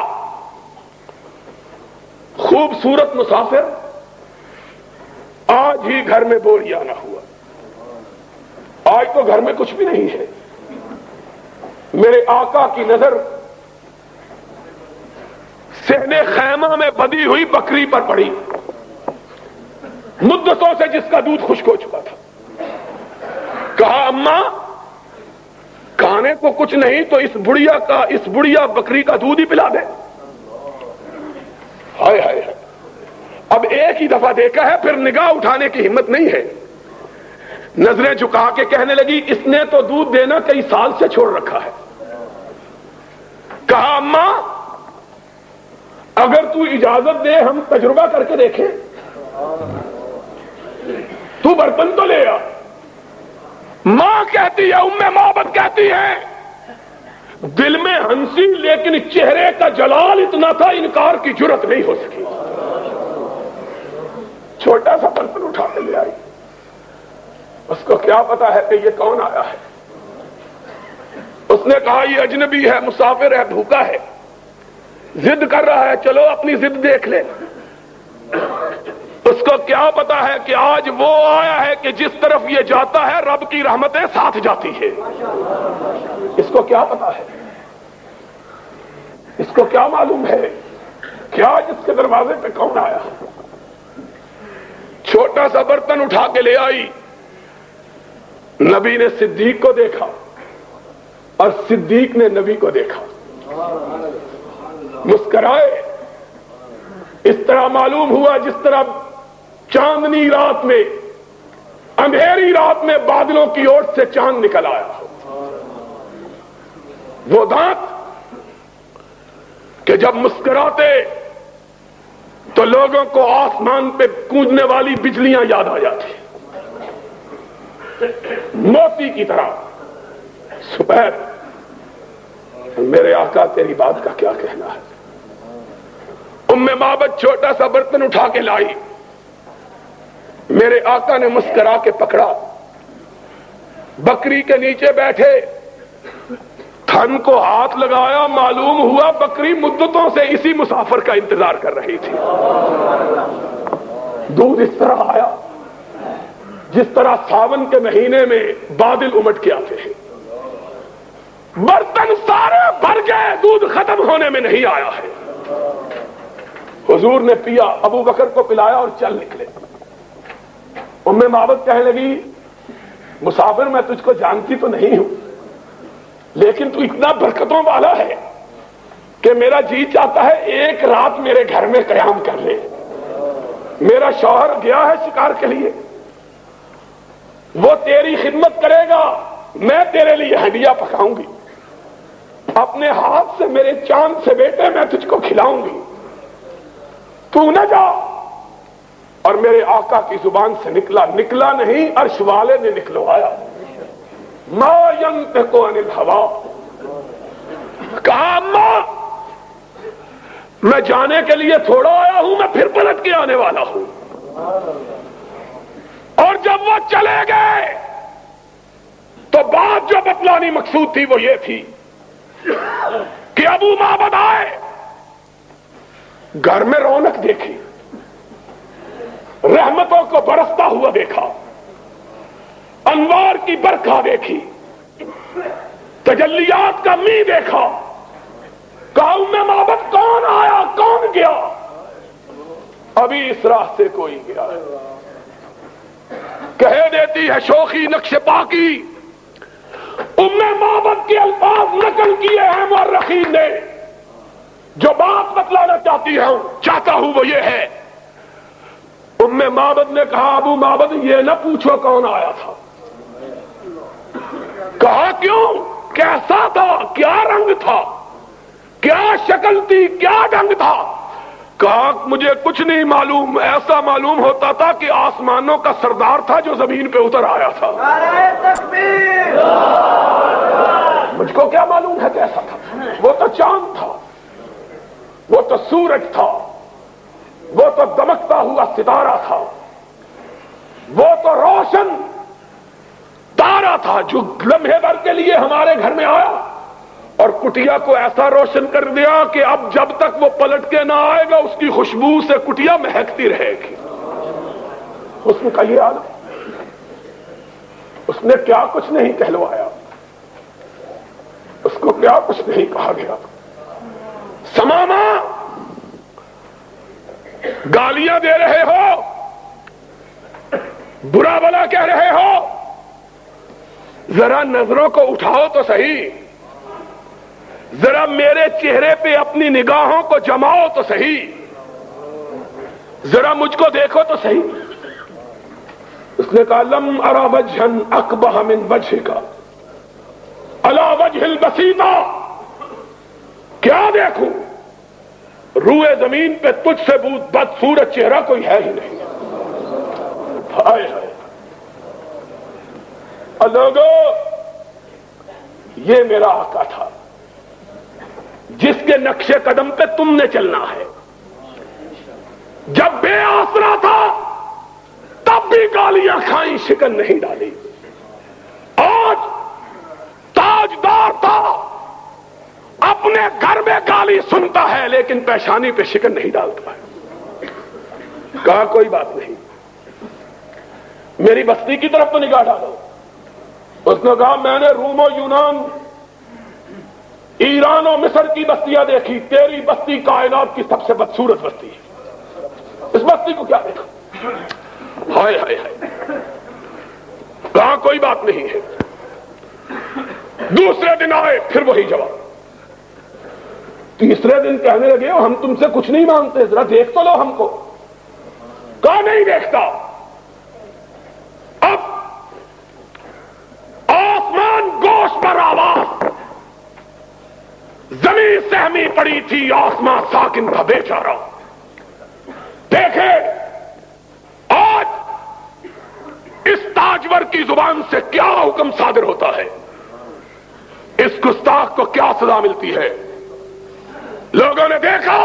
خوبصورت مسافر آج ہی گھر میں بوریانہ ہوا. آج تو گھر میں کچھ بھی نہیں ہے. میرے آقا کی نظر صحن خیمہ میں بدی ہوئی بکری پر پڑی، مدتوں سے جس کا دودھ خشک ہو چکا تھا. کہا اماں کھانے کو کچھ نہیں تو اس بڑھیا بکری کا دودھ ہی پلا دے. ہائے ہائے ہائے. اب ایک ہی دفعہ دیکھا ہے، پھر نگاہ اٹھانے کی ہمت نہیں ہے. نظریں جھکا کے کہنے لگی اس نے تو دودھ دینا کئی سال سے چھوڑ رکھا ہے. کہا اماں اگر تو اجازت دے ہم تجربہ کر کے دیکھیں. تو برتن تو لے آ. ماں کہتی ہے، ام معبد کہتی ہے، دل میں ہنسی لیکن چہرے کا جلال اتنا تھا انکار کی جرت نہیں ہو سکی. چھوٹا سا برتن اٹھا کے لے آئی. اس کو کیا پتا ہے کہ یہ کون آیا ہے. اس نے کہا یہ اجنبی ہے، مسافر ہے، بھوکا ہے، ضد کر رہا ہے، چلو اپنی ضد دیکھ لے. اس کو کیا پتا ہے کہ آج وہ آیا ہے کہ جس طرف یہ جاتا ہے رب کی رحمتیں ساتھ جاتی ہے. اس کو کیا پتا ہے، اس کو کیا معلوم ہے کہ آج اس کے دروازے پہ کون آیا. چھوٹا سا برتن اٹھا کے لے آئی. نبی نے صدیق کو دیکھا اور صدیق نے نبی کو دیکھا، مسکرائے. اس طرح معلوم ہوا جس طرح چاندنی رات میں، اندھیری رات میں بادلوں کی اوٹ سے چاند نکل آیا. وہ دانت کہ جب مسکراتے تو لوگوں کو آسمان پہ گونجنے والی بجلیاں یاد آ جاتی، موتی کی طرح سپید. میرے آقا تیری بات کا کیا کہنا ہے. ام معبد چھوٹا سا برتن اٹھا کے لائی. میرے آقا نے مسکرا کے پکڑا، بکری کے نیچے بیٹھے، تھن کو ہاتھ لگایا. معلوم ہوا بکری مدتوں سے اسی مسافر کا انتظار کر رہی تھی. دودھ اس طرح آیا جس طرح ساون کے مہینے میں بادل امٹ کے آتے ہیں. برتن سارے بھر گئے، دودھ ختم ہونے میں نہیں آیا ہے. حضور نے پیا، ابو بکر کو پلایا اور چل نکلے. ام معبد کہنے لگی مسافر میں تجھ کو جانتی تو نہیں ہوں، لیکن تو اتنا برکتوں والا ہے کہ میرا جی چاہتا ہے ایک رات میرے گھر میں قیام کر لے. میرا شوہر گیا ہے شکار کے لیے، وہ تیری خدمت کرے گا، میں تیرے لیے ہڈیاں پکاؤں گی، اپنے ہاتھ سے میرے چاند سے بیٹے میں تجھ کو کھلاؤں گی، تو نہ جا. اور میرے آقا کی زبان سے نکلا نہیں، عرش والے نے نکلوایا. ما ينطق عن الهوى. کہا اماں میں جانے کے لیے تھوڑا آیا ہوں، میں پھر پلٹ کے آنے والا ہوں. اور جب وہ چلے گئے تو بات جو بتلانی مقصود تھی وہ یہ تھی کہ ابو معبد آئے، گھر میں رونق دیکھی، رحمتوں کو برستا ہوا دیکھا، انوار کی برکھا دیکھی، تجلیات کا می دیکھا. کہا ام معبد کون آیا کون گیا؟ ابھی اس راستے کوئی گیا. کہہ دیتی ہے شوخی نقش پاکی. ام معبد کے الفاظ نقل کیے ہیں مورخین نے. جو بات بتلانا چاہتا ہوں وہ یہ ہے، ام معبد نے کہا ابو معبد یہ نہ پوچھو کون آیا تھا. کہا کیوں؟ کیسا تھا؟ کیا رنگ تھا؟ کیا شکل تھی؟ کیا ڈھنگ تھا؟ کہا مجھے کچھ نہیں معلوم، ایسا معلوم ہوتا تھا کہ آسمانوں کا سردار تھا جو زمین پہ اتر آیا تھا. مجھ کو کیا معلوم ہے کیسا تھا؟ وہ تو چاند تھا، وہ تو سورج تھا، وہ تو دمکتا ہوا ستارہ تھا، وہ تو روشن تارا تھا جو لمحے بھر کے لیے ہمارے گھر میں آیا اور کٹیا کو ایسا روشن کر دیا کہ اب جب تک وہ پلٹ کے نہ آئے گا اس کی خوشبو سے کٹیا مہکتی رہے گی. حسن کا یہ عالم. اس نے کیا کچھ نہیں کہلوایا, اس کو کیا کچھ نہیں کہا گیا. سماما گالیاں دے رہے ہو, برا بلا کہہ رہے ہو, ذرا نظروں کو اٹھاؤ تو صحیح, ذرا میرے چہرے پہ اپنی نگاہوں کو جماؤ تو صحیح, ذرا مجھ کو دیکھو تو صحیح. اس نے کہا لم ارى وجها اقبح من وجهك على وجه البسيطة. کیا دیکھوں, روئے زمین پہ تجھ سے بدصورت چہرہ کوئی ہے ہی نہیں. ہائے ہائے لوگو, یہ میرا آقا تھا جس کے نقش قدم پہ تم نے چلنا ہے. جب بے آسرا تھا تب بھی گالیاں کھائیں, شکن نہیں ڈالی. آج تاجدار تھا, اپنے گھر میں گالی سنتا ہے لیکن پیشانی پہ شکن نہیں ڈالتا ہے. کہا کوئی بات نہیں, میری بستی کی طرف تو نگاہ ڈالو. اس نے کہا میں نے روم و یونان, ایران و مصر کی بستیاں دیکھی, تیری بستی کائنات کی سب سے بدصورت بستی ہے. اس بستی کو کیا دیکھا؟ ہائے ہائے ہائے. کہا کوئی بات نہیں ہے. دوسرے دن آئے, پھر وہی جواب. تیسرے دن کہنے لگے ہم تم سے کچھ نہیں مانگتے, ذرا دیکھ تو لو ہم کو. کہا نہیں دیکھتا. اب آسمان گوش پر آواز, زمین سہمی پڑی تھی, آسمان ساکن تھا بیچارہ. دیکھے آج اس تاجور کی زبان سے کیا حکم صادر ہوتا ہے, اس گستاخ کو کیا سزا ملتی ہے. لوگوں نے دیکھا,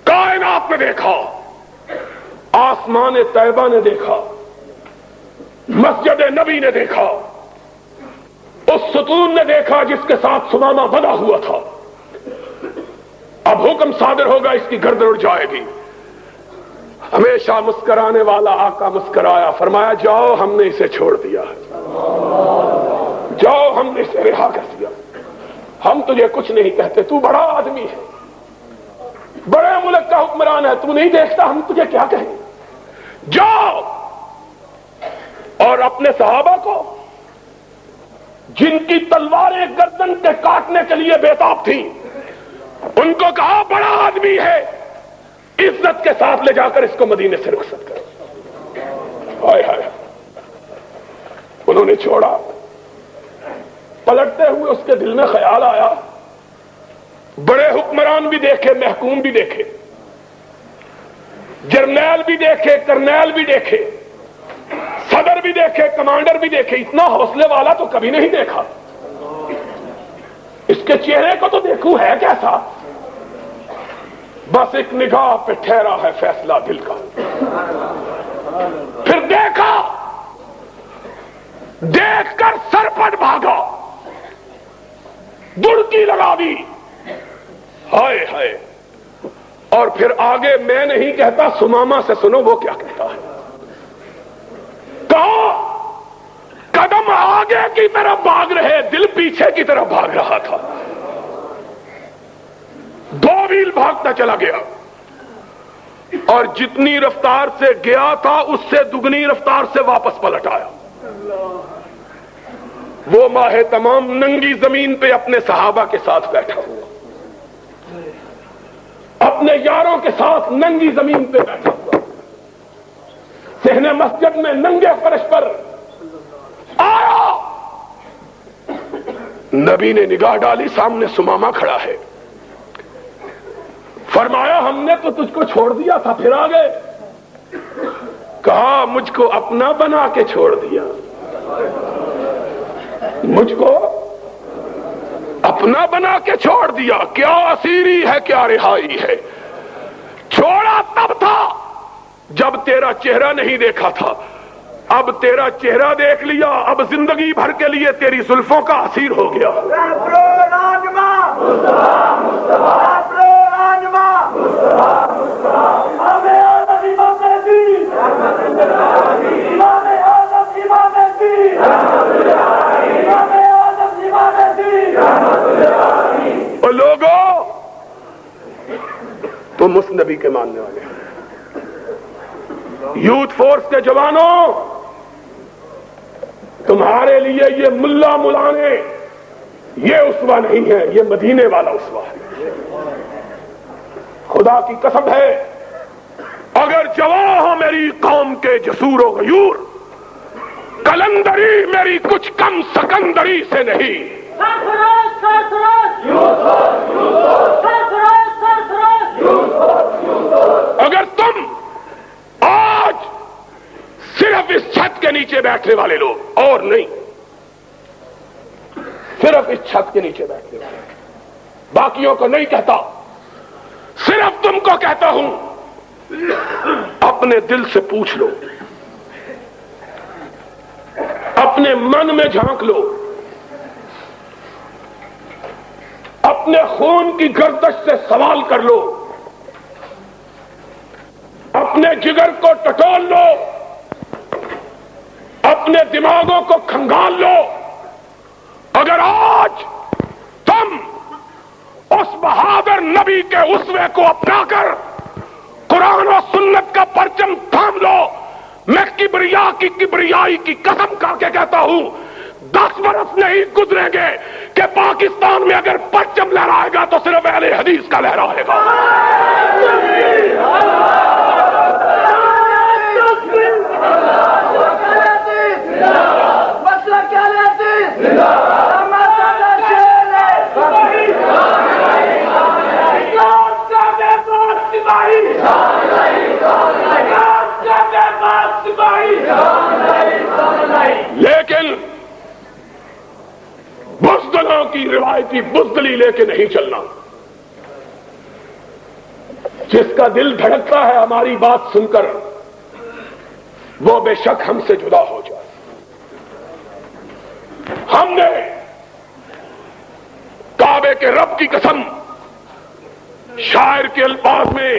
کائنات نے دیکھا, آسمان طیبہ نے دیکھا, مسجد نبی نے دیکھا, اس ستون نے دیکھا جس کے ساتھ سمامہ بنا ہوا تھا. اب حکم صادر ہوگا, اس کی گردن اڑ جائے گی. ہمیشہ مسکرانے والا آقا مسکرایا, فرمایا جاؤ ہم نے اسے چھوڑ دیا ہے, جاؤ ہم نے اسے رہا کر دیا. ہم تجھے کچھ نہیں کہتے, تو بڑا آدمی ہے, بڑے ملک کا حکمران ہے, تو نہیں دیکھتا ہم تجھے کیا کہیں. جاؤ اور اپنے صحابہ کو جن کی تلواریں گردن کے کاٹنے کے لیے بےتاب تھیں, ان کو کہا بڑا آدمی ہے, عزت کے ساتھ لے جا کر اس کو مدینے سے رخصت کرو. ہائے ہائے. انہوں نے چھوڑا. پلٹتے ہوئے اس کے دل میں خیال آیا, بڑے حکمران بھی دیکھے, محکوم بھی دیکھے, جرنیل بھی دیکھے, کرنیل بھی دیکھے, صدر بھی دیکھے, کمانڈر بھی دیکھے, اتنا حوصلے والا تو کبھی نہیں دیکھا. اس کے چہرے کو تو دیکھوں ہے کیسا. بس ایک نگاہ پہ ٹھہرا ہے فیصلہ دل کا. پھر دیکھا, دیکھ کر سرپٹ بھاگا, دڑکی لگا دی. ہائے ہائے. اور پھر آگے میں نہیں کہتا, سمامہ سے سنو وہ کیا کہتا ہے. کہا قدم آگے کی طرف بھاگ رہے, دل پیچھے کی طرف بھاگ رہا تھا. 2 میل بھاگتا چلا گیا, اور جتنی رفتار سے گیا تھا اس سے دگنی رفتار سے واپس پلٹ آیا. وہ ماہ تمام ننگی زمین پہ اپنے صحابہ کے ساتھ بیٹھا ہوا, اپنے یاروں کے ساتھ ننگی زمین پہ بیٹھا ہوا, صحن مسجد میں ننگے فرش پر آیا. نبی نے نگاہ ڈالی, سامنے سمامہ کھڑا ہے. فرمایا ہم نے تو تجھ کو چھوڑ دیا تھا, پھر آ گئے. کہا مجھ کو اپنا بنا کے چھوڑ دیا, مجھ کو اپنا بنا کے چھوڑ دیا. کیا اسیری ہے, کیا رہائی ہے. چھوڑا تب تھا جب تیرا چہرہ نہیں دیکھا تھا, اب تیرا چہرہ دیکھ لیا، اب زندگی بھر کے لیے تیری زلفوں کا اسیر ہو گیا۔ اور لوگوں، تم اس نبی کے ماننے والے ہیں۔ یوتھ فورس کے جوانوں، تمہارے لیے یہ ملا ملانے یہ اسوہ نہیں ہے، یہ مدینے والا اسوہ ہے۔ خدا کی قسم ہے، اگر جواں ہو میری قوم کے جسور و غیور، کلندری میری کچھ کم سکندری سے نہیں۔ اگر تم آج صرف اس چھت کے نیچے بیٹھنے والے لوگ، اور نہیں، صرف اس چھت کے نیچے بیٹھنے والے، باقیوں کو نہیں کہتا، صرف تم کو کہتا ہوں، اپنے دل سے پوچھ لو، اپنے من میں جھانک لو، اپنے خون کی گردش سے سوال کر لو، اپنے جگر کو ٹٹول لو، اپنے دماغوں کو کھنگال لو۔ اگر آج تم اس بہادر نبی کے اسوے کو اپنا کر قرآن و سنت کا پرچم تھام لو، میں کبریا کی کبریائی کی قسم کھا کے کہتا ہوں، 10 برس نہیں گزریں گے کہ پاکستان میں اگر پرچم لہرائے گا تو صرف اہل حدیث کا لہرائے گا۔ لیکن بزدلوں کی روایتی بزدلی لے کے نہیں چلنا۔ جس کا دل دھڑکتا ہے ہماری بات سن کر، وہ بے شک ہم سے جدا ہو جائے۔ ہم نے کعبے کے رب کی قسم، شاعر کے الفاظ میں،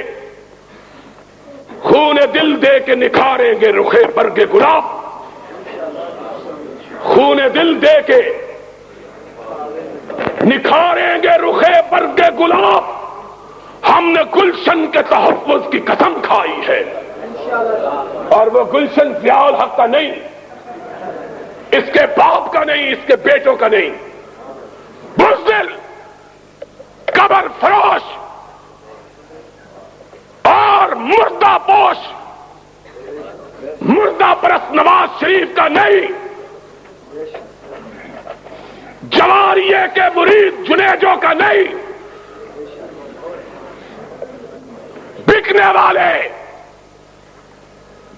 خون دل دے کے نکھاریں گے رخے برگ گلاب، خون دل دے کے نکھاریں گے رخے برگ گلاب۔ ہم نے گلشن کے تحفظ کی قسم کھائی ہے، اور وہ گلشن ضیاء الحق کا نہیں، اس کے باپ کا نہیں، اس کے بیٹوں کا نہیں۔ بزدل، قبر فروش اور مردہ پوش، مردہ پرست نواز شریف کا نہیں، جواریے کے مرید جنیجوں کا نہیں، بکنے والے،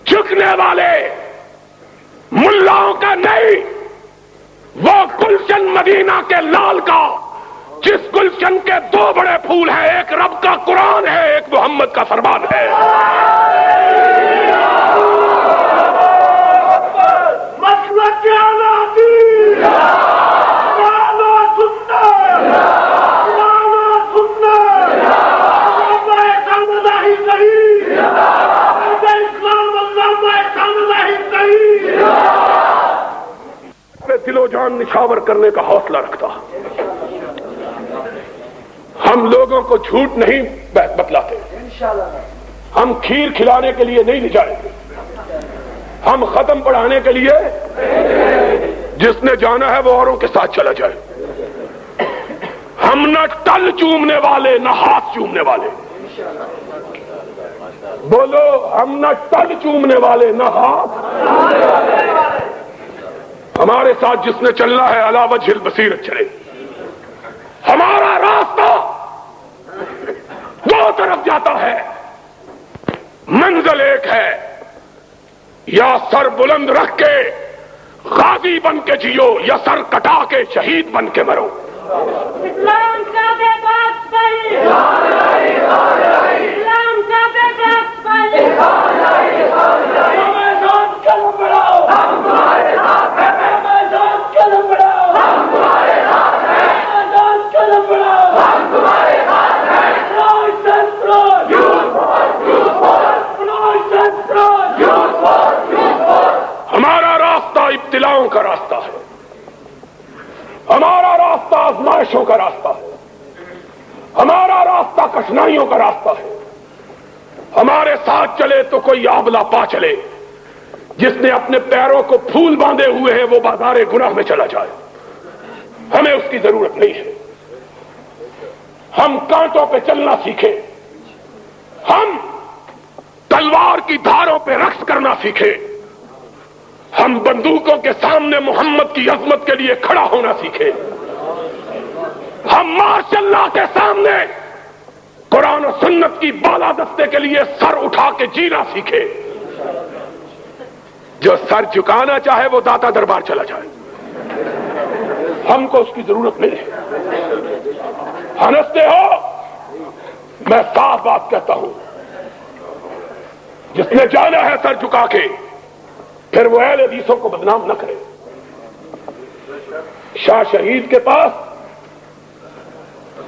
جھکنے والے ملاؤں کا نہیں، وہ گلشن مدینہ کے لال کا، جس گلشن کے 2 بڑے پھول ہیں، ایک رب کا قرآن ہے، ایک محمد کا فرمان ہے۔ دل و جان نچھاور کرنے کا حوصلہ رکھتا۔ ہم لوگوں کو جھوٹ نہیں بتلاتے، ہم کھیر کھلانے کے لیے نہیں لے جائیں گے، ہم ختم پڑھانے کے لیے، جس نے جانا ہے وہ اوروں کے ساتھ چلا جائے۔ ہم نہ ٹل چومنے والے نہ ہاتھ چومنے والے، بولو، ہم نہ ٹل چومنے والے نہ ہاتھ۔ ہمارے ساتھ جس نے چلنا ہے علی وجہ البصیرت چلے۔ ہمارا راستہ 2 طرف جاتا ہے، منزل ایک ہے، یا سر بلند رکھ کے غازی بن کے جیو، یا سر کٹا کے شہید بن کے مرو۔ اسلام کا بے باک پر، اسلام کا بے باک پر، کا راستہ ہے, ہمارا راستہ آزمائشوں کا راستہ ہے, ہمارا راستہ کٹھنائیوں کا راستہ ہے. ہمارے ساتھ چلے تو کوئی آبلا پا چلے, جس نے اپنے پیروں کو پھول باندھے ہوئے ہیں وہ بازار گناہ میں چلا جائے. ہمیں اس کی ضرورت نہیں ہے. ہم کانٹوں پہ چلنا سیکھیں, ہم تلوار کی دھاروں پہ رقص کرنا سیکھیں, ہم بندوقوں کے سامنے محمد کی عظمت کے لیے کھڑا ہونا سیکھیں, ہم ماشاء اللہ کے سامنے قرآن و سنت کی بالادستے کے لیے سر اٹھا کے جینا سیکھیں. جو سر جھکانا چاہے وہ داتا دربار چلا جائے, ہم کو اس کی ضرورت نہیں ہے. ہنستے ہو, میں صاف بات کہتا ہوں, جس نے جانا ہے سر جھکا کے پھر وہ اہل حدیثوں کو بدنام نہ کرے. شاہ شہید کے پاس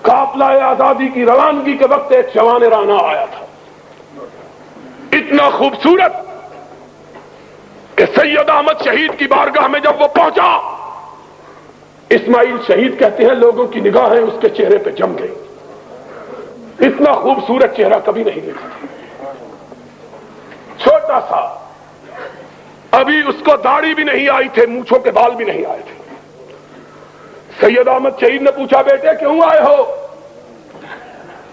قافلہ آزادی کی روانگی کے وقت ایک جوان رانا آیا تھا, اتنا خوبصورت کہ سید احمد شہید کی بارگاہ میں جب وہ پہنچا, اسماعیل شہید کہتے ہیں لوگوں کی نگاہیں اس کے چہرے پہ جم گئی. اتنا خوبصورت چہرہ کبھی نہیں دیکھا تھا. چھوٹا سا, ابھی اس کو داڑھی بھی نہیں آئی تھے, مونچھوں کے بال بھی نہیں آئے تھے. سید احمد شہید نے پوچھا بیٹے کیوں آئے ہو؟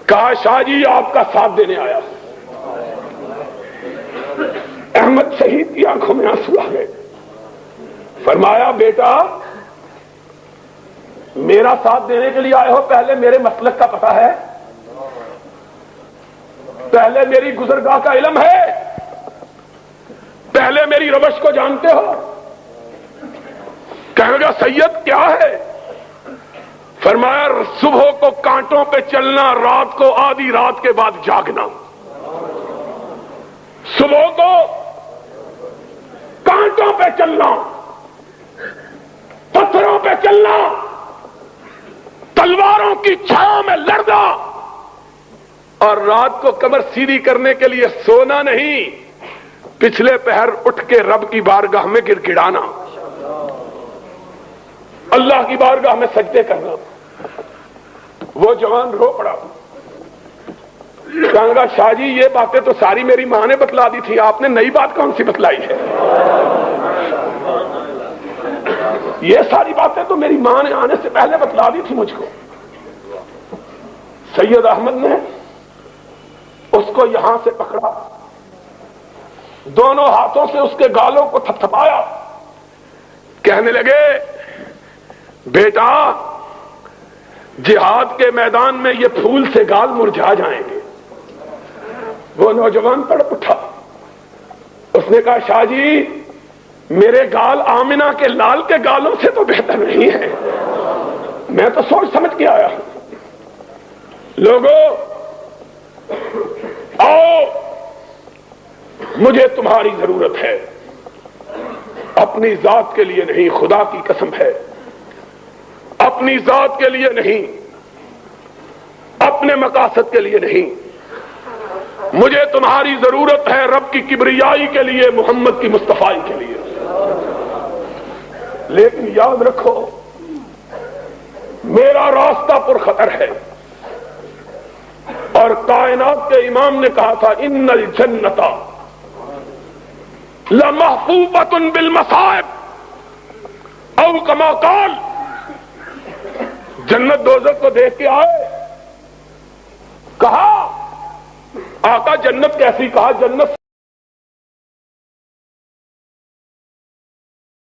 کہا شاہ جی آپ کا ساتھ دینے آیا. احمد شہید کی آنکھوں میں آنسو آ گئے. فرمایا بیٹا میرا ساتھ دینے کے لیے آئے ہو, پہلے میرے مسلک کا پتہ ہے, پہلے میری گزرگاہ کا علم ہے, پہلے میری روش کو جانتے ہو؟ کہنے لگا سید کیا ہے؟ فرمایا صبح کو کانٹوں پہ چلنا, رات کو آدھی رات کے بعد جاگنا. صبح کو کانٹوں پہ چلنا, پتھروں پہ چلنا, تلواروں کی چھاؤں میں لڑنا, اور رات کو کمر سیدھی کرنے کے لیے سونا نہیں, پچھلے پہر اٹھ کے رب کی بارگاہ میں گر گڑانا, اللہ کی بارگاہ میں سجدے کرنا. وہ جوان رو پڑا, کہنے لگا شاہ جی یہ باتیں تو ساری میری ماں نے بتلا دی تھی, آپ نے نئی بات کون سی بتلائی ہے؟ یہ ساری باتیں تو میری ماں نے آنے سے پہلے بتلا دی تھی مجھ کو. سید احمد نے اس کو یہاں سے پکڑا, دونوں ہاتھوں سے اس کے گالوں کو تھپتھپایا, کہنے لگے بیٹا جہاد کے میدان میں یہ پھول سے گال مرجھا جائیں گے. وہ نوجوان تڑپ اٹھا, اس نے کہا شاہ جی میرے گال آمنہ کے لال کے گالوں سے تو بہتر نہیں ہے, میں تو سوچ سمجھ کے آیا ہوں. لوگوں آؤ, مجھے تمہاری ضرورت ہے, اپنی ذات کے لیے نہیں, خدا کی قسم ہے, اپنی ذات کے لیے نہیں, اپنے مقاصد کے لیے نہیں, مجھے تمہاری ضرورت ہے رب کی کبریائی کے لیے, محمد کی مصطفائی کے لیے. لیکن یاد رکھو میرا راستہ پر خطر ہے, اور کائنات کے امام نے کہا تھا ان الجنت لمحفوظۃ بالمصائب, او کما قال, جنت دوزخ کو دیکھ کے آئے, کہا آقا جنت کیسی؟ کہا جنت